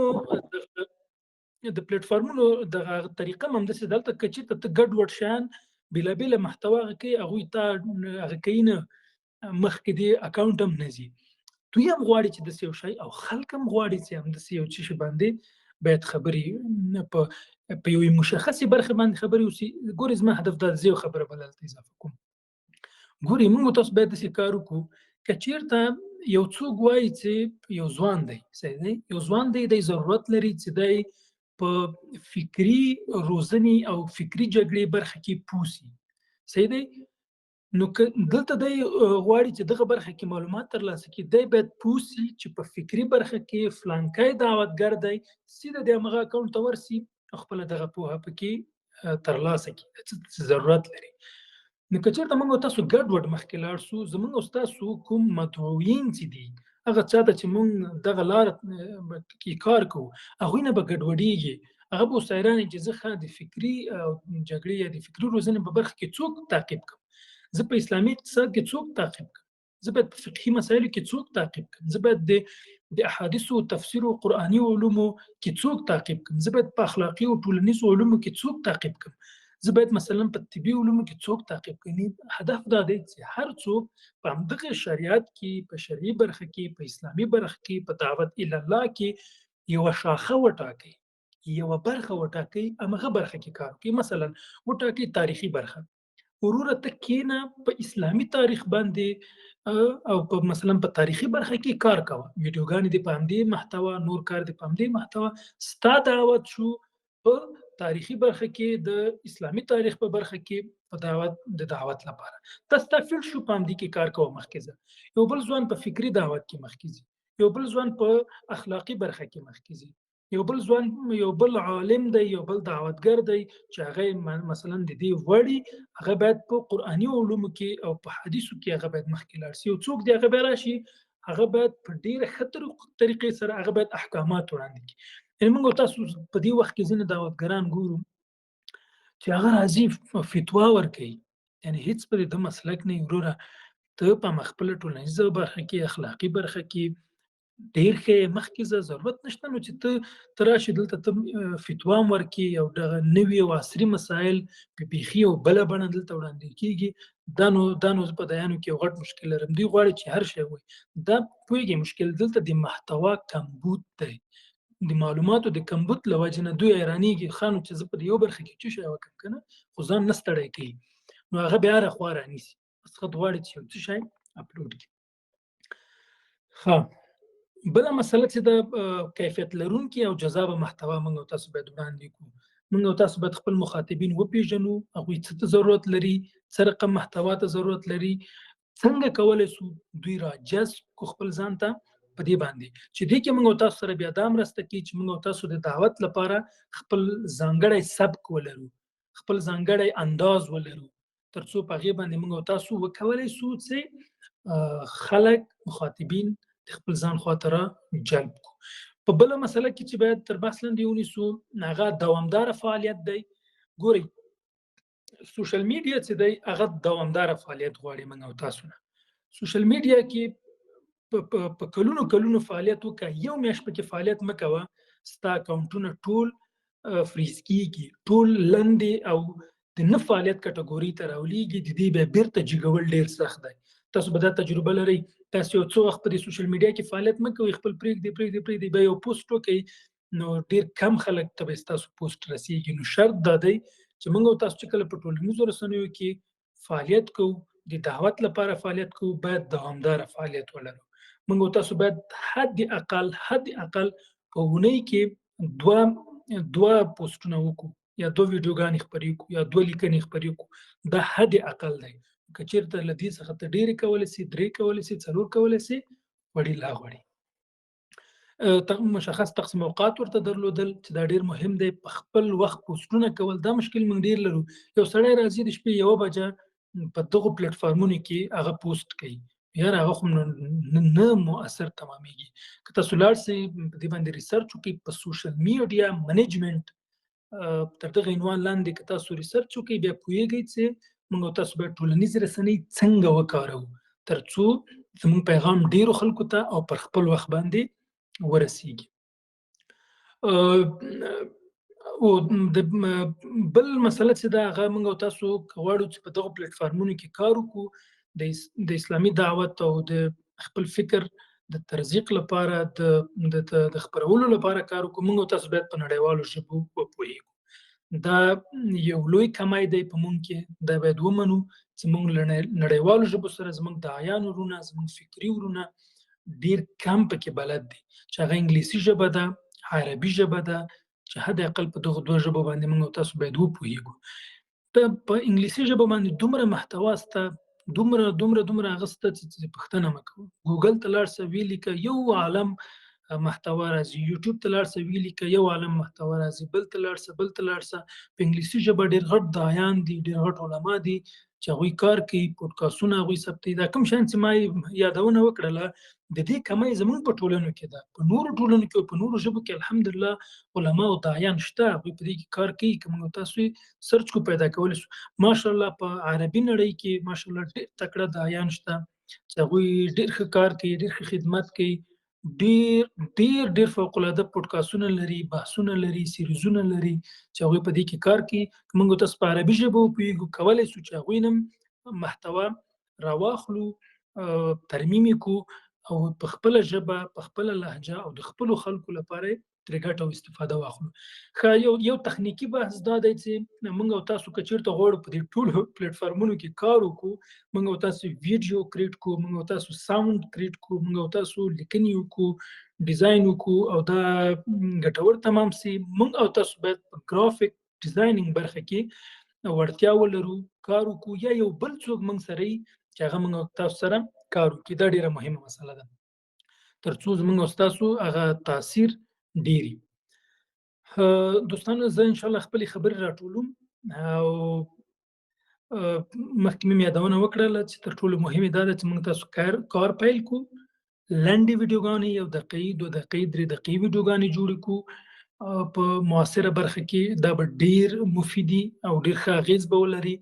دغه طریقه هم همداسې دلته که چېرته ته ګډوډ شیان بېلابېله محتوا هغه کوي، هغوی ته هغه کوي نه، مخکې دې اکاونټ هم نه ځي. دوی هم غواړي چې داسې یو شی، او خلک هم غواړي چې همداسې یو څه شي باندې باید خبرې په یوې مشخصې برخې باندې خبرې وشي. ګورې، زما هدف دا زه یو خبره بله دلته اضافه کوم. ګورې، موږ تاسو باید داسې کار وکړو، که چېرته یو څوک وایي چې یو ځوان دی، صحیح دی، یو ځوان دی، دی ضرورت لري چې دی په فکري روزنې او فکري جګړې برخه کې پوه سي، صحیح دی. نو که دلته دی غواړي چې دغه برخه کې معلومات ترلاسه کړي، دی باید پوه سي چې په فکري برخه کې فلانکی دعوتګر دی، سیده د همغه اکاونټ ته ورسي، خپله دغه پوهه پکې ترلاسه کړي، څه ضرورت لري. نو که چېرته موږ تاسو ګډوډ مخکې لاړ سو، زموږ او ستاسو کوم مدعوین چې دي، هغه چاته چې موږ دغه لاره کې کار کوو، هغوی نه به ګډوډېږي. هغه به اوس حیران وي چې زه د فکري جګړې یا د فکري روزنې په برخه کې څوک تعقیب کړم، زه په اسلامي اقتصاد کې څوک تعقیب کړم. زه باید په فقهي مسایلو کې څوک تعقیب کړم، زه باید د احادیثو تفسیر او قرآني علومو کې څوک تعقیب کړم، زه باید په اخلاقي او ټولنیزو علومو کې څوک تعقیب کړم، زه باید مثلا په طبي علومو کې څوک تعقیب کړم. هدف دا دی چې هر څوک په همدغه شریعت کې، په شرعي برخه کې، په اسلامي برخه کې، په دعوت الی الله کې یوه شاخه وټاکي، یوه برخه وټاکي، همغه برخه کې کار وکړي. مثلا وټاکي تاریخي برخه، وروره ته کېنه په اسلامي تاریخ باندې او په مثلا په تاریخي برخه کې کار کوه، ویډیوګانې دې په همدې محتوا، نور کار دې په همدې محتوا، ستا دعوت شو په تاریخي برخه کې، د اسلامي تاریخ په برخه کې د دعوت لپاره. تاسو ته فیلډ شو په همدې کې کار کوه مخکې ځه. یو بل ځوان په فکري دعوت کې مخکې ځي، یو بل ځوان په اخلاقي برخه کې مخکې ځي، یو بل ځوان، یو بل عالم دی، یو بل دعوتګر دی چې هغه مثلا د دې وړي، هغه باید په قرآني علومو کې او په حدیثو کې هغه باید مخکې لاړ شي. یو څوک دی هغه به راشي، هغه باید په ډیره ښه طریقې سره هغه باید احکامات وړاندې کړي. یعنې موږ تاسو په دې وخت کې ځینې دعوتګران ګورو چې هغه راځي فتوا ورکوي، یعنې هیڅ په د مسلک نه. وروره ته په خپله ټولنیزه برخه کې، اخلاقي برخه کې ډېر ښه مخکې ځه، ضرورت نشته نو چې ته راشې دلته ته فتوا هم ورکړي او دغه نوي او عصري مسایل په بیخي او بله بڼه دلته وړاندې کېږي. دا نو زه په دیانو کې یو غټ مشکل لرم. دوی غواړي چې هر شی ووایي. دا پوهېږي مشکل دلته د محتوا کمبود دی، د معلوماتو د کمبود له وجې نه دوی حیرانېږي، ښه نو چې زه په دې یو برخه کې څه شی وکړم که نه، خو ځان نه ستړی کوي، نو هغه بیا هره خوا رانیسي، بس ښه غواړي چې یو څه شی اپلوډ کړي. ښه، بله مسله چې د کیفیت لرونکي او جذابه محتوا موږ او تاسو باید وړاندې کړو. موږ او تاسو باید خپل مخاطبین وپېژنو، هغوی څه ته ضرورت لري، څه رقم محتوا ته ضرورت لري، څنګه کولی شو دوی راجذب کړو خپل ځان ته په دې باندې، چې دې کې موږ او تاسو سره بیا دا مرسته کوي چې موږ او تاسو د دعوت لپاره خپل ځانګړی سبک ولرو، خپل ځانګړی انداز ولرو، تر څو په هغې باندې موږ او تاسو وکولی شو چې خلک، مخاطبین د خپل ځان خواته را جلب کړو. په بله مسله کې چې باید تر بحث لاندې ونیسو، هغه دوامداره فعالیت دی. ګورئ، سوشل میډیا چې دی هغه دوامداره فعالیت غواړي موږ او تاسو نه. سوشل میډیا کې په کلونو فعالیت وکړه، یو میاشت پکې فعالیت مه کوه، ستا اکاونټونه ټول فریز کېږي، ټول لندې او د نه فعالیت کټګوري ته راولېږي. د دې بیا بیرته جګول ډېر سخت دی. تاسو به دا تجربه لرئ. تاسو یو څو وخت په دې سوشل میډیا کې فعالیت مه کوئ، خپل پرېږدئ، بیا یو پوسټ وکړئ، نو ډېر کم خلک ته به ستاسو پوسټ رسېږي. نو شرط دا دی چې موږ او تاسو چې کله په ټولنیزو رسنیو کې فعالیت کوو، د دعوت لپاره فعالیت کوو، باید دوامداره فعالیت ولرو. موږ او تاسو باید حد اقل په اونۍ کې دوه پوسټونه وکړو، یا دوه ویډیوګانې خپرې کړو، یا دوه لیکنې خپرې کړو. دا حد اقل دی. که چېرته له دې څخه ته ډېرې کولی سي، 3 کولی سي، 4 کولی سي، وړي لا غواړي. مشخص تقسیم اوقات ورته درلودل چې دا ډېر مهم دی. په خپل وخت پوسټونه کول، دا مشکل موږ ډېر لرو. یو سړی راځي د شپې 1 بجه په دغو پلیټ فارمونو کې هغه پوسټ کوي، یاره هغه خو نه مؤثر تمامېږي. که تاسو لاړ شئ په دې باندې ریسرچ وکړئ، په سوشل میډیا منیجمنټ تر دغه عنوان لاندې که تاسو ریسرچ وکړئ، بیا پوهېږئ چې موږ او تاسو باید ټولنیزې رسنۍ څنګه وکاروو تر څو زموږ پیغام ډېرو خلکو ته او پر خپل وخت باندې ورسېږي. او د بل مسله چې دا هغه موږ او تاسو غواړو چې په دغو پلیټ فارمونو کې کار وکړو، د اسلامي دعوت او د خپل فکر د ترزیق لپاره، د خپرولو لپاره کار وکړو. موږ او تاسو باید په نړیوالو ژبو وپوهېږو. دا یو لوی کمی دی په موږ کې. دا باید ومنو چې موږ له نړیوالو ژبو سره زموږ داعیان ورونه، زموږ فکري ورونه ډېر کم پکې بلد دي، چې هغه انګلیسي ژبه ده، عربي ژبه ده، چې حد اقل په دغو دوه ژبو باندې موږ او تاسو باید وپوهېږو. په انګلیسي ژبه باندې دومره محتوا سته، دومره هغه سته چې پوښتنه مه کوه. ګوګل ته لاړ شه، ویې لیکه، یو عالم محتوا راځي. یوټیوب ته لاړ شه، ویې لیکه، یو عالم محتوا راځي. بل ته لاړ شه. په انګلیسي ژبه ډېر غټ داعیان دي، ډېر غټ علما دي چې هغوی کار کوي، پودکاسټونه هغوی ثبتوي. دا کوم شیان چې ما یادونه وکړله، د دې کمی زموږ په ټولنو کې ده. په نورو ټولنو کې او په نورو ژبو کې الحمدلله علما او داعیان شته، هغوی په دې کې کار کوي. که موږ تاسو سرچ کو پیدا کولی شو. ماشاءالله په عربي نړۍ کې ماشاءالله ډېر تکړه داعیان شته چې هغوی ډېر ښه کار کوي، ډېر ښه خدمت کوي، ډېر فوق العاده پودکاسټونه لري، بحثونه لري، سیریزونه لري چې هغوی په دې کې کار کوي. که موږ تاسو په عربي ژبه وپوهېږو، کولی شو چې هغوی نه محتوا راواخلو، ترمیم یې کړو او په خپله ژبه، په خپله لهجه او د خپلو خلکو لپاره یې ترې ګټه او استفاده واخلو. ښه، یو تخنیکي بحث دا دی چې موږ او تاسو که چېرته غواړو په دې ټولو پلیټفارمونو کې کار وکړو، موږ او تاسو ویډیو کریټ کړو، موږ او تاسو ساوند کریټ کړو، موږ او تاسو لیکنې وکړو، ډیزاین وکړو او دا ګټور تمام سي، موږ او تاسو باید په ګرافیک ډیزاینینګ برخه کې وړتیا ولرو، کار وکړو، یا یو بل څوک موږ سره وي چې هغه موږ او تاسو سره کار وکړي. دا ډېره مهمه مسله ده تر څو زموږ او ستاسو هغه تاثیر ډېر وي. دوستانو، زه انشاءالله خپلې خبرې راټولوم او مخکې مې یادونه وکړله چې تر ټولو مهمه دا ده چې موږ تاسو کار پیل کړو. لنډې ویډیوګانې، 1 دقیقې، 2 دقیقې، 3 دقیقې ویډیوګانې جوړې کړو په معاصره برخه کې. دا به ډېر مفیدي او ډېر ښه اغېز به ولري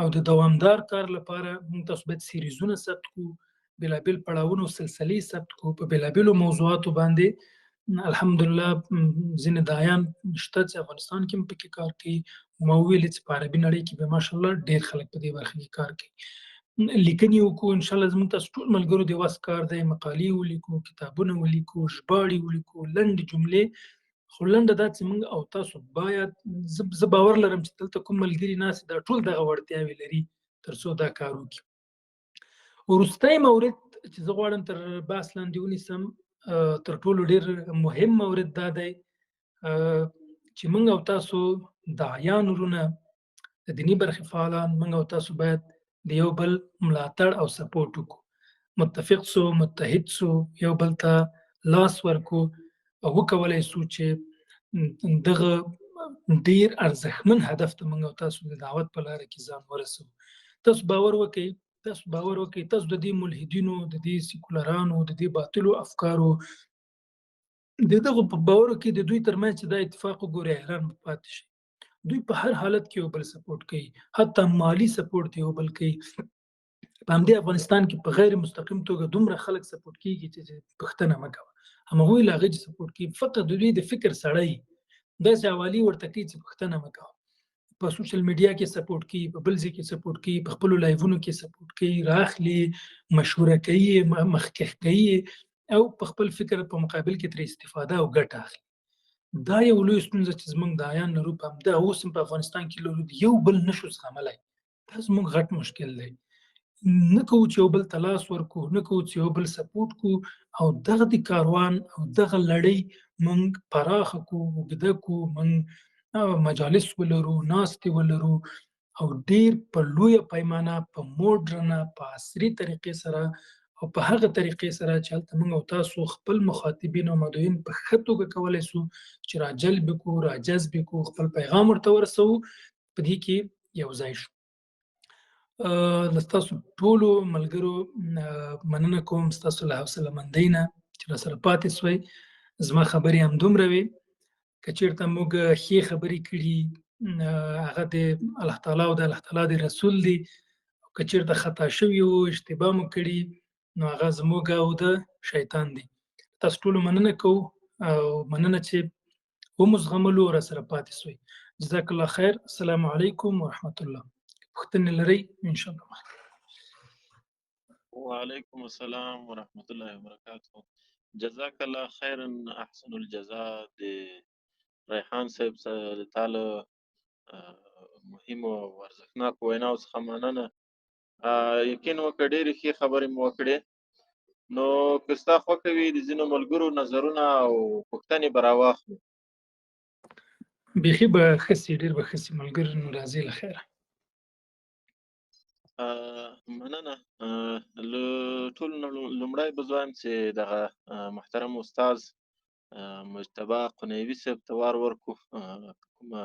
او د دوامدار کار لپاره موږ تاسو باید سیریزونه ثبت کړو، بېلابېل پړاوونه او سلسلې ثبت کړو په بېلابېلو موضوعاتو باندې. الحمدلله ځینې داعیان شته چې افغانستان کې هم پکې کار کوي. ما وویلې چې په عربي نړۍ کې به ماشاءالله ډېر خلک په دې برخه کې کار کوي. لیکنې وکړو، انشاءالله زموږ تاسو ټول ملګرو د وس کار دی. مقالې ولیکو، کتابونه ولیکو، ژباړې ولیکو، لنډې جملې. خو لنډه دا چې موږ او تاسو باید، زه باور لرم چې دلته کوم ملګري ناست دا ټول دغه وړتیاوې لري تر څو دا کار وکړي. وروستی مورد چې زه غواړم تر بحث لاندې ونیسم، تر ټولو ډېر مهم مورد دا دی چې موږ او تاسو داعیان ورونه، د دیني برخې فعالان، موږ او تاسو باید د یو بل ملاتړ او سپورټ وکړو. متفق سو، متحد سو، یو بل ته لاس ورکړو او وکولی سو چې دغه ډېر ارزښتمن هدف ته موږ او تاسو د دعوت په لاره کې ځان ورسوو. تاسو باور وکړئ، تاسو د دې ملحدینو، د دې سیکولرانو، د دې باطلو افکارو د دغو په باورو کې د دوی ترمنځ چې دا اتفاق وګورئ، حیران به پاتې شئ. دوی په هر حالت کې یو بل سپورټ کوي، حتی مالی سپورټ یو بل کوي. په همدې افغانستان کې په غیر مستقیم توګه دومره خلک سپورټ کیږي چې پوښتنه مه کوه. همغوی له هغه چې سپورټ کوي فقط د دوی د فکر سړی داسې حوالې ورته کوي چې پوښتنه مه کوه. په سوشل میډیا کې سپورټ کوي، په بل ځای کې سپورټ کوي، په خپلو لایفونو کې سپورټ کوي، راخلي، مشوره کوي، مخکښ کوي او په خپل فکر په مقابل کې ترې استفاده او ګټه اخلي. دا یو لوی ستونزه چې زموږ داعیان لرو، په همدا اوس هم په افغانستان کې لرو، یو بل نشو زغملی. دا زموږ غټ مشکل دی. نه کوو چې یو بل ته لاس ورکړو، نه کوو چې یو بل سپورټ کړو او دغه د کاروان او دغه لړۍ موږ پراخه کړو، اوږده کړو، موږ مجالس ولرو، ناستې ولرو او ډېر په لویه پیمانه، په موډرنه، په عصري طریقې سره او په هغه طریقې سره چې هلته موږ او تاسو خپل مخاطبین او مدعوین په ښه توګه کولی سو چې راجلب یې کړو، راجذب یې کړو، خپل پیغام ورته ورسوو، په دې کې یو ځای شو. له ستاسو ټولو ملګرو مننه کوم، ستاسو له حوصله مندۍ نه چې راسره پاتې سوئ. زما خبرې همدومره وې. که چېرته موږ ښې خبرې کړي، هغه د الله تعالی او د الله تعالی د رسول دي. که چېرته خطا شوي وو، اشتباه مو کړي، نو هغه زموږ او د شیطان دی. تاسو ټولو مننه کوو او مننه چې ومو زغملو او راسره پاتې سوئ. جزاک الله خیر. السلام علیکم ورحمة الله. پوښتنې لرئ؟ انشاءالله. وعلیکم السلام ورحمت الله وبرکاته. جزاک الله خیرا احسن الجزاء. د ریحان صاحب د تعالی مهمو او ارزښتناکو ویناو څخه مننه. یقین وکړه ډېرې ښې خبرې مو وکړې. نو که ستا خوښه وي د ځینو ملګرو نظرونه او پوښتنې به راواخلو. بیخي به ښه سي، ډېر به ښه سي. ملګري نو راځئ له خیره. مننه. له ټولو نه لومړی به زه وایم چې دغه محترم استاذ مجتبی قنیوي صاحب ته وار ورکړو، کومه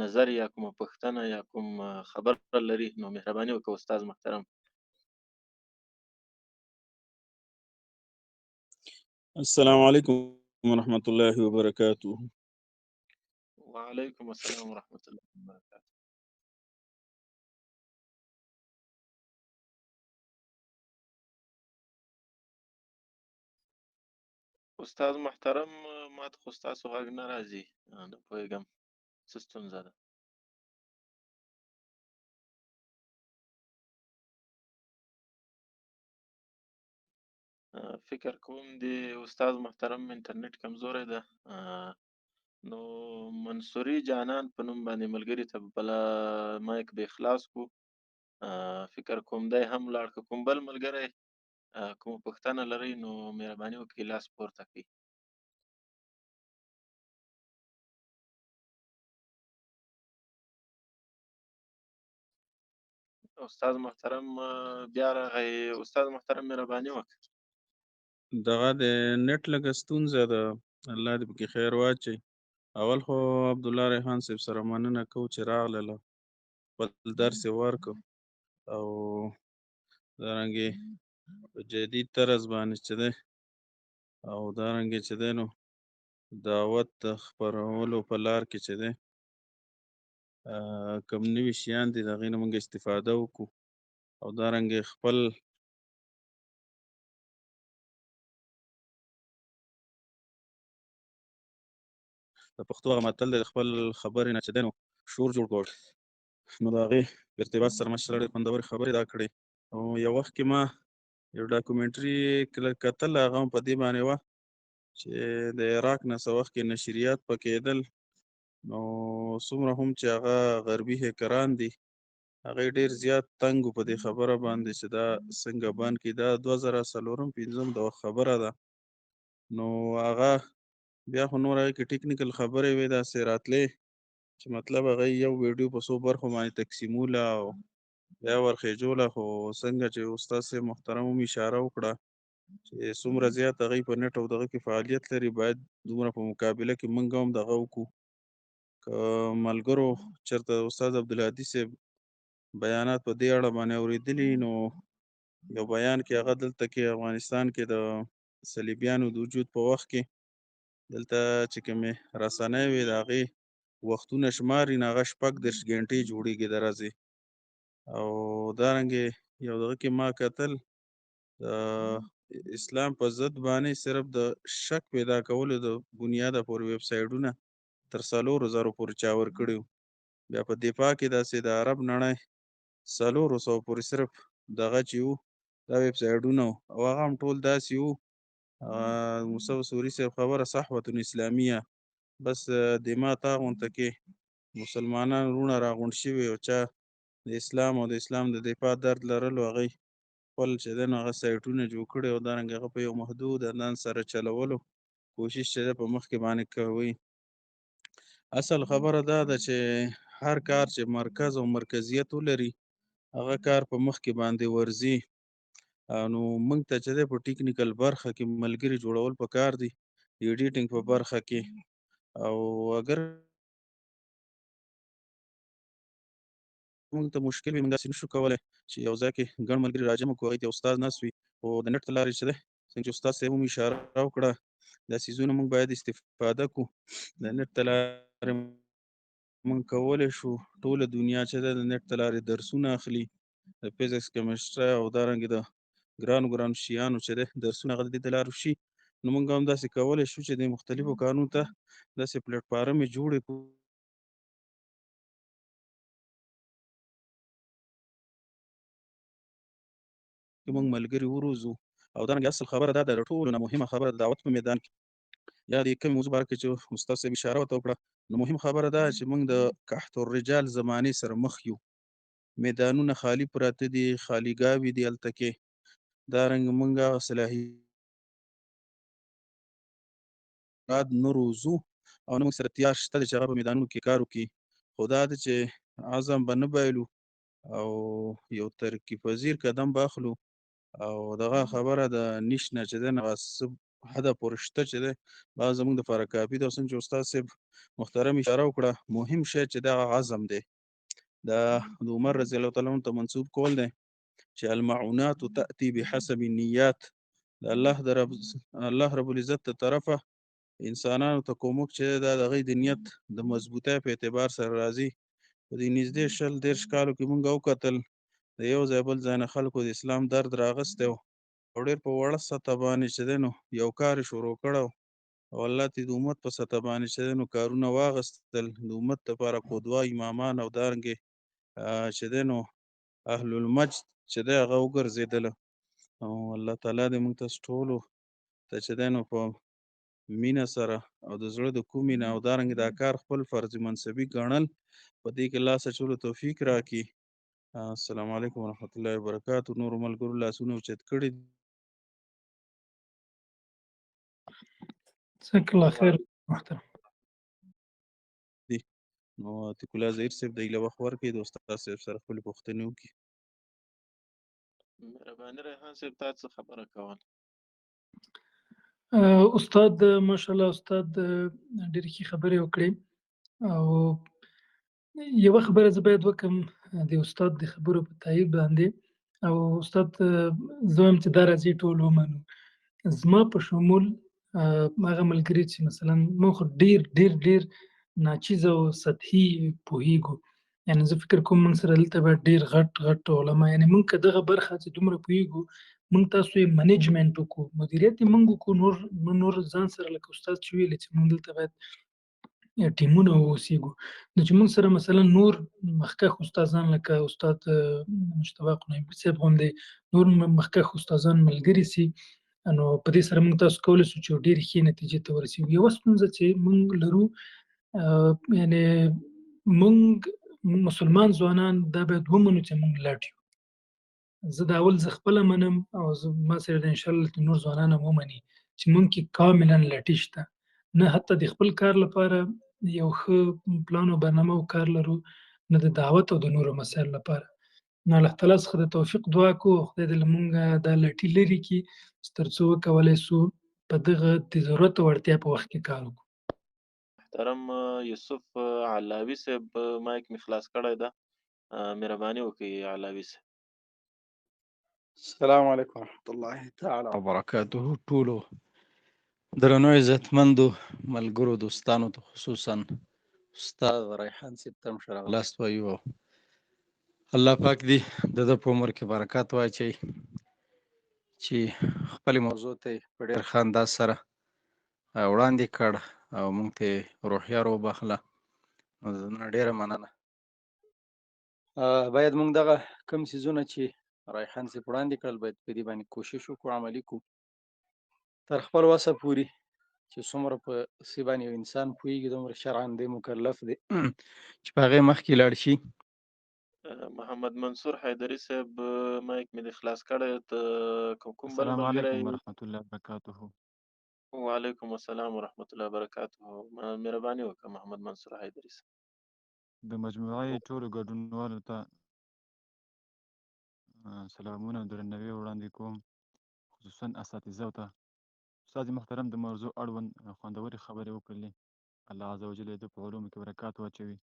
نظر یا کومه پوښتنه یا کوم خبره لري نو مهرباني وکړه استاذ محترم. السلام علیکم ورحمۃ اللہ وبرکاتہ. وعلیکم السلام ورحمۃ اللہ وبرکاتہ. استاد محترم، ما ته خو ستاسو غږ نه راځي. نه پوهېږم څه ستونزه ده. فکر کوم د استاد محترم انټرنیټ کمزوری ده. نو منصوري جانان په نوم باندې ملګري ته بله مایک به خلاص کړو. فکر کوم دی هم لاړ. که کوم بل ملګری کومه پوښتنه لرئ نو مهرباني وکړئ لاس پورته کړئ. استاد محترم بیا راغی. استاد محترم مهرباني وکړه. دغه د نت لږه ستونزه ده، الله دې پکې خیر واچوي. اول خو عبدالله ریحان صاحب سره مننه کوو چې راغلله، خپل درس یې ورکړ او دارنګې په جدید طرز باندې چې دی او دارنګې چې دی نو دعوت د خپرولو په لار کې چې دی کوم نوي شیان دي د هغې نه موږ استفاده وکړو او دارنګې خپل د پښتو هغه متل دی، د خپل خبرې نه چې دی نو شور جوړ کړ، نو د هغې په ارتباط سره ماشاءالله ډېرې خوندورې خبرې دا کړې. او یو وخت کې ما یو ډاکومنټري کتل، هغه هم په دې باندې وه چې د عراق نه څه وخت کې نشریات په کېدل، نو څومره هم چې هغه غربي هیکران دي هغې ډېر زیات تنګ وو په دې خبره باندې چې دا څنګه بند کړي. دا 2004-05 د وخت خبره ده. نو هغه بیا خو نور هغې کې ټیکنیکل خبرې وې داسې راتلې چې مطلب هغه یو ویډیو په څو برخو باندې تقسیموله او بیا ورخېجوله، خو څنګه چې استاد صاحب محترم هم اشاره وکړه چې څومره زیات هغوی په نټ او دغه کې فعالیت لري باید دومره په مقابله کې موږ هم دغه وکړو. که ملګرو چېرته استاد عبدالهادي صاحب بیانات په دې اړه باندې اورېدلي نو یو بیان کې هغه دلته کې افغانستان کې د صلیبیانو د وجود په وخت کې دلته چې کومې رسنۍ وې د هغې وختونه شماري نو هغه 36 ګنټې جوړېږي د ورځې. او دارنګې یو دغه کې ما کتل د اسلام په ضد باندې صرف د شک پیدا کولو د بنیاده پورې ویب سایټونه تر 4000 پورې چا ورکړي وو. بیا په دفاع کې داسې د عرب نړۍ 400 پورې صرف دغه چې وو دا ویب سایټونه وو او هغه هم ټول داسې وو موسی سوري صاحب خبره صحوة اسلامیه، بس دما تا غونته کې مسلمانان وروڼه راغونډ شوي او چا د اسلام او د اسلام د دفاع درد لرلو هغوی خپل چې دی نو هغه سایټونه جوړ کړي او دارنګه هغه په یو محدود انداز سره چلولو کوشش چې دی په مخکې باندې کوي. اصل خبره دا ده چې هر کار چې مرکز او مرکزیت ولري هغه کار په مخکې باندې ورځي. نو موږ ته چې دی په ټیکنیکل برخه کې ملګري جوړول پکار دي، ایډیټینګ په برخه کې، او اگر موږ ته مشکل وي موږ داسې نشو کولی چې یو ځای کې ګڼ ملګري راجمع کړو هغې ته یو استاد ناست وي، خو د نټ له لارې چې دی څنګه چې استاد صاحب هم اشاره وکړه دا څیزونه موږ باید استفاده کړو. د نټ له لارې موږ کولی شو ټوله دنیا چې ده د نټ له لارې درسونه اخلي، د فزیکس کیمسټرۍ او دارنګې د ګرانو شیانو چې دی درسونه هغه د دې د لارې شي. نو موږ هم داسې کولی شو چې د مختلفو کارونو ته داسې پلیټفارمې جوړې کړو چې موږ ملګري وروزو. او دارنګې اصل خبره دا ده د ټولو نه مهمه خبره د دعوت په میدان کې یا د کومې موضوع باره کې چې استاد صاحب اشاره ورته وکړه نو مهمه خبره دا چې موږ د قحط الرجال زمانې سره مخ یو. میدانونه خالی پراته دي، خالیګاوې دي هلته کې، دارنګه موږ هغه صلاحیات نه روزو او نه موږ سره تیار شته دی چې هغه په میدانونو کې کار وکړي. خو دا ده چې عزم به نه بایلو او یو ترقي پذیر قدم به اخلو او دغه خبره د نیش نه چې دی هغه څه حده پورې شته چې دی هغه زموږ دپاره کافي ده. او څنګه چې استاد صاحب محترم اشاره وکړه مهم شی چې دی هغه عزم دی. دا د عمر رضی الله تعالی عنه ته منسوب کول دی چې المعونات تأتي بحسب النیات. د الله رب العزت ته طرفه انسانانو ته کومک چې دا د هغوی د نیت د مضبوطۍ په اعتبار سره راځي. په دې نږدې 20-30 کالو کې موږ وکتل د یو ځای بل ځای نه خلکو د اسلام درد راغستی و او ډېر په وړه سطح باندې چې دی نو یو کار یې شروع کړی او الله ته د امت په سطح باندې چې دی نو کارونه واغستل، د امت دپاره قدوه امامان او دارنګې چې دی نو اهل المجد چې دی هغه وګرځېدله. او الله تعالی دې موږ تاسو ټولو ته چې دی نو په مینه سره او د زړه د کومې نه او دارنګې دا کار خپل فرض منصبي ګڼل په دې کې لاس اچولو توفیق راکړي. السلام علیکم ورحمۃ الله وبرکاتہ. نورو ملګرو لاسونه اوچت کړي جزاک الله خیر محترم. دي. نو عتیق الله ظهیر صاحب د ایله وخت ورکړي، د استاد صاحب سره خپلې پوښتنې وکړي. مهرباني ریحان صاحب تا څه خبره کوله؟ استاد ماشاءالله استاد ډېرې ښې خبرې وکړې او یوه خبره زه باید وکړم د استاد د خبرو په تایید باندې. او استاد زه وایم چې دا راځي ټول ومنو. زما په شمول هغه ملګري چې مثلا موږ خو ډېر ډېر ډېر ناچیزه او سطحي پوهېږو. یعنې زه فکر کوم موږ سره دلته باید ډېر غټ غټ علما، یعنې موږ که دغه برخه چې دومره پوهېږو موږ تاسو یې منیجمنټ وکړو، مدیریت یې موږ وکړو، نور ځان سره لکه استاد چې ویلې چې موږ دلته باید ټیمونه واوسېږو. نو چې موږ سره مثلا نور مخکښ استادان لکه استاد مجتبی قنیبي صاحب غوندې نور مخکښ استادان ملګري سي، نو په دې سره موږ تاسو کولی شو چې ډېرې ښې نتیجې ته ورسېږو. یوه ستونزه چې موږ لرو یعنې موږ مسلمان ځوانان دا باید ومنو چې موږ لټ یو. زه دا اول زه خپله منم او ما سره د انشاءالله نور ځوانان هم ومني چې موږ کې کاملا لټي شته. نه حتی د خپل کار لپاره یو ښه پلان او برنامه او کار لرو، نه د دعوت او د نورو مسایلو لپاره. نو الله تعالی څخه د توفیق دعا کوو خدای دې له موږ دا لټي لرې کړي چې تر څو وکولی سو په دغه د ضرورت او اړتیا په وخت کې کار وکړو. محترم یوسف علاوي صاحب مایک مې خلاص کړی ده، مهرباني وکړئ علاوي صاحب. السلام علیکم ورحمۃ اللہ تعالی وبرکاتہ. ټولو درنو عزتمندو ملګرو دوستانو ته خصوصا استاد ریحان صاحب ته هم ښه راغلاست وایو. الله پاک دې د ده په عمر کې برکات واچوي چې خپلې موضوع ته یې په ډېر ښه انداز سره وړاندې کړ او موږ ته یې روحیه راوبخله. نو د ده نه ډېره مننه. باید موږ دغه کوم څیزونه چې ریحان صاحب وړاندې کړل باید په دې باندې کوشش وکړو، عملي کړو تر خپل وسه پورې چې څومره په څه باندې یو انسان پوهېږي دومره شرعاً دی مکلف دی چې په هغې مخکې لاړ شي. محمد منصور حیدري صاحب مایک مې دې خلاص کړی، ته کوم بل السلام ملګری؟ علیکم ورحمۃ الله وبرکاتہ. وعلیکم السلام ورحمۃ الله وبرکاتہ. مهرباني وکړه محمد منصور حیدري صاحب. د مجموعې ټولو ګډونوالو ته سلامونه او درناوي وړاندې کوم، خصوصا اساتذو ته. استاد محترم د موضوع اړوند خوندورې خبرې وکړلې. الله عز وجل د په علومو کې برکات واچوي.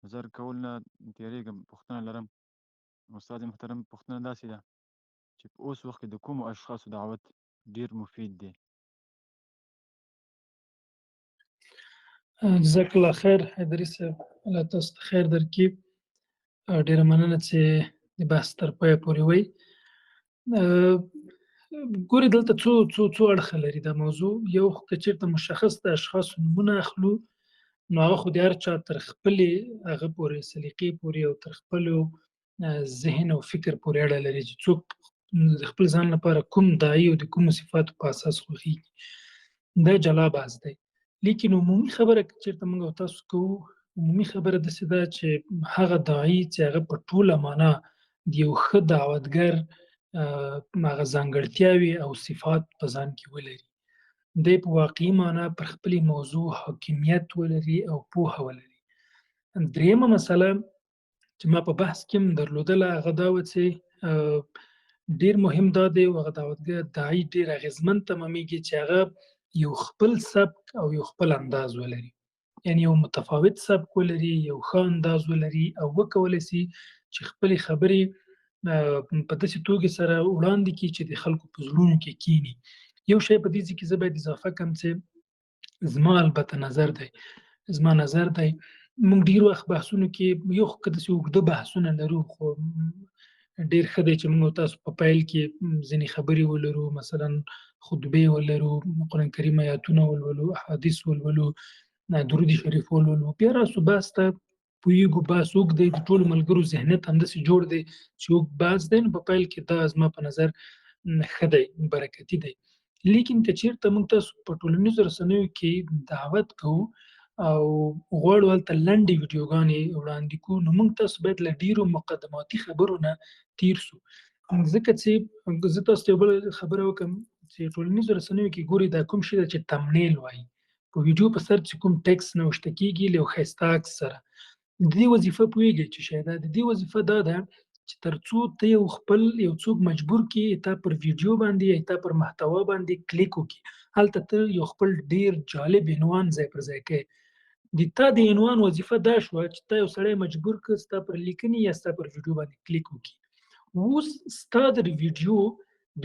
نظر کول نه تېرېږم، پوښتنه لرم. استاد محترم پوښتنه داسې ده چې په اوس وخت کې د کومو اشخاصو دعوت ډېر مفید دی؟ جزاک الله خیر حیدري صاحب، الله تاسو ته خیر درکړي. ډېره مننه چې د بحث تر پایه پورې وئ. ګورې دلته څو اړخه لري دا موضوع. یو خو که چېرته مشخص د اشخاصو نومونه اخلو نو هغه خو د هر چا تر خپلې هغه پورې سلیقې پورې او تر خپلو ذهن او فکر پورې اړه لري چې څوک د خپل ځان لپاره کوم داعي او د کومو صفاتو په اساس خوښېږي. دا جلا بحث دی. لیکن عمومي خبره که چېرته موږ او تاسو کوو، عمومي خبره داسې ده چې هغه داعي چې هغه په ټوله معنا د یو ښه دعوتګر هغه ځانګړتیاوې او صفات په ځان کې ولري، دی په واقعي معنا پر خپلې موضوع حاکمیت ولري او پوهه ولري. درېیمه مسله چې ما په بحث کې هم درلودله هغه دا وه چې ډېر مهم دا دی هغه دعوتګر داعي ډېر اغېزمن تمامېږي چې هغه یو خپل سبک او یو خپل انداز ولري، یعنې یو متفاوت سبک ولري، یو ښه انداز ولري او وکولی سي چې خپلې خبرې په داسې توګې سره وړاندې کړي چې د خلکو په زړونو کې کښېني. یو شی په دې ځای کې زه باید اضافه کړم چې زما البته نظر دی موږ ډېر وخت بحثونو کې یو که داسې اوږده بحثونه لرو خو ډېر ښه دی چې موږ او تاسو په پیل کې ځینې خبرې ولرو، مثلا خطبې ولرو، قرآن کریم آیاتونه ولولو، احادیث ولولو، درود شریف ولولو، بیا راسو بحث ته پوهېږو. بحث اوږد دی، د ټولو ملګرو ذهنیت همداسې جوړ دی چې اوږد بحث دی. نو په پیل کې دا زما په نظر ښه دی، برکتي دی. لیکن که چېرته موږ تاسو په ټولنیزو رسنیو کې دعوت کوو او غواړو هلته لنډې ویډیوګانې وړاندې کړو، نو موږ تاسو باید له ډېرو مقدماتي خبرو نه تېر سو. ځکه چې زه تاسو ته یو بله خبره وکړم چې ټولنیزو رسنیو کې ګورئ دا کوم شی ده چې تمنیل وایي. په ویډیو په سر چې کوم ټکس نوشته کېږي له یو ښایسته عکس سره، د دې وظیفه پوهېږئ چې شی ده، د دې وظیفه دا ده چې تر څو ته یو څوک مجبور کړي تا پر ویډیو باندې یا تا پر محتوا باندې کلیک وکړي، هلته ته یو خپل ډېر جالب عنوان ځای پر ځای کوې. تا د عنوان وظیفه دا شوه چې تا یو سړی مجبور کړ ستا پر لیکنې یا ستا پر ویډیو باندې کلیک وکړي. اوس ستا د ویډیو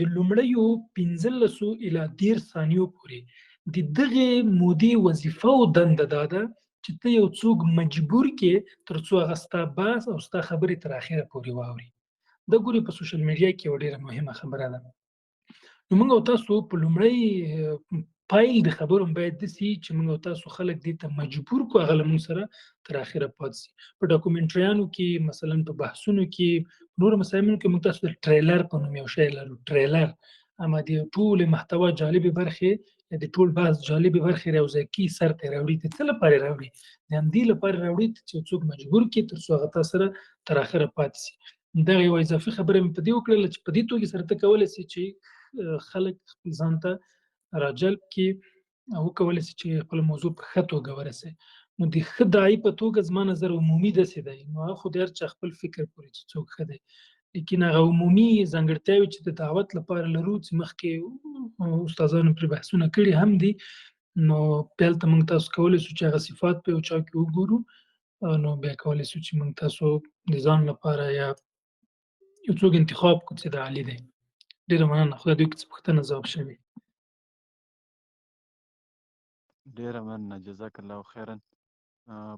د لومړیو 15 الی 13 ثانیو پورې د دغې مودې وظیفه او دنده دا ده چې ته یو څوک مجبور کې تر څو هغه ستا بحث او ستا خبرې تر اخره پورې واوري. دا ګوري په سوشل میډیا کې یوه ډېره مهمه خبره ده. نو موږ او تاسو په لومړی پیل د خبرو باید داسې وي چې موږ او تاسو خلک دې ته مجبور کړو هغه له موږ سره تر اخره پاتې شي. په ډاکومنټریانو کې، مثلا په بحثونو کې، نورو مسایلو کې موږ تاسو د ټریلر په نوم یو شی لرو. ټریلر اما د ټولې محتوا جالبې برخې یا د ټول بحث جالبې برخې راوځي کې سر ته راوړي. د څه لپاره راوړي؟ د همدې لپاره راوړي چې څوک مجبور کړي تر څو هغه تا سره تر اخره پاتې شي. دغه یوه اضافي خبره مې په دې وکړله چې په دې توګه سره ته کولی شې چې خلک خپل ځان ته راجلب کړي او وکولی شي چې خپله موضوع په ښه توګه ورسوي. نو د ښه داعي په توګه زما نظر عمومي داسې دی، نو هغه خو د هر چا خپل فکر پورې چې څوک ښه دی. لیکن هغه عمومي ځانګړتیاوې چې د دعوت لپاره لرو چې مخکې استادانو پرې بحثونه کړي هم دي، نو بیا هلته موږ تاسو کولی شو چې هغه صفات په یو چا کې وګورو، نو بیا کولی شو چې موږ تاسو د ځان لپاره یا یو څوک انتخاب کړو چې دا عالي دی. ډېره مننه. خدای دې وکړي چې پوښتنه ځواب شوې. ډېره مننه، جزاک الله خیرا.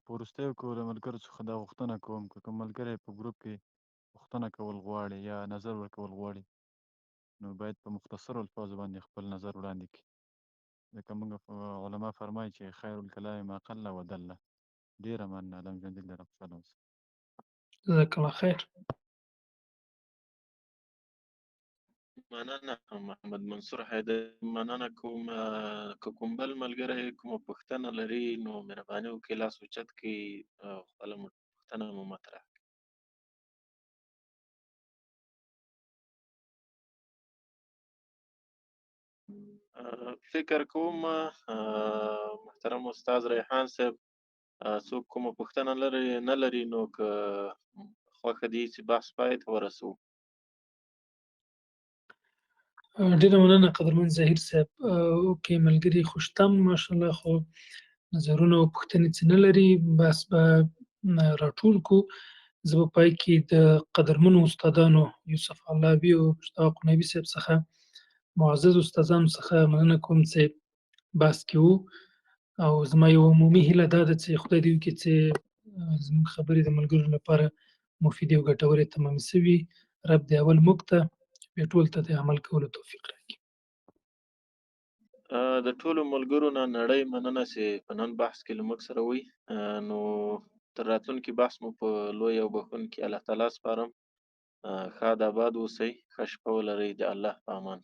په وروستیو کې له ملګرو څخه دا غوښتنه کوم که کوم ملګری په ګروپ کې پوښتنه کول غواړي یا نظر ورکول غواړي، نو باید په مختصرو الفاظو باندې خپل نظر وړاندې کړي، ځکه موږ علما فرمایي چې خیر الکلام ما قل ودل. ډېره مننه. الله مو ژوندي لري. خوشحاله اوسئ. جزاک الله خیر. مننه محمد منصور حیدر. مننه کوم که کوم بل ملګری کومه پوښتنه لري نو مهرباني وکړئ لاس اوچت کړئ او خپله پوښتنه مو مطرح کړئ. فکر کوم محترم استاد ریحان صاحب څوک کومه پوښتنه نه لري، نو که خوښه دي چې بحث پای ته ورسوو. ډېره مننه قدرمن ظهیر صاحب. اوکې ملګري خوشتم ماشاءالله، خو نظرونه او پوښتنې څه نه لري، بحث به راټول کړو. زه به پای کې د قدرمنو استادانو یوسف علابي او مشتاق نبي صاحب څخه، معزز استادانو څخه مننه کوم چې بحث کې وو، او زما یو عمومي هیله دا ده چې خدای دې وکړي چې زموږ خبرې د ملګرو لپاره مفیدې او ګټورې تمامې شوي. رب دې اول موږ ته بیا ټول ته د عمل کولو توفیق راکړي. د ټولو ملګرو نه نړۍ مننه چې په نن بحث کې له موږ سره وي. نو تر راتلونکي بحث مو په لوی او بخښونکي الله تعالی سپارم. ښاد آباد اوسئ، ښه شپه ولرئ. د الله په امان.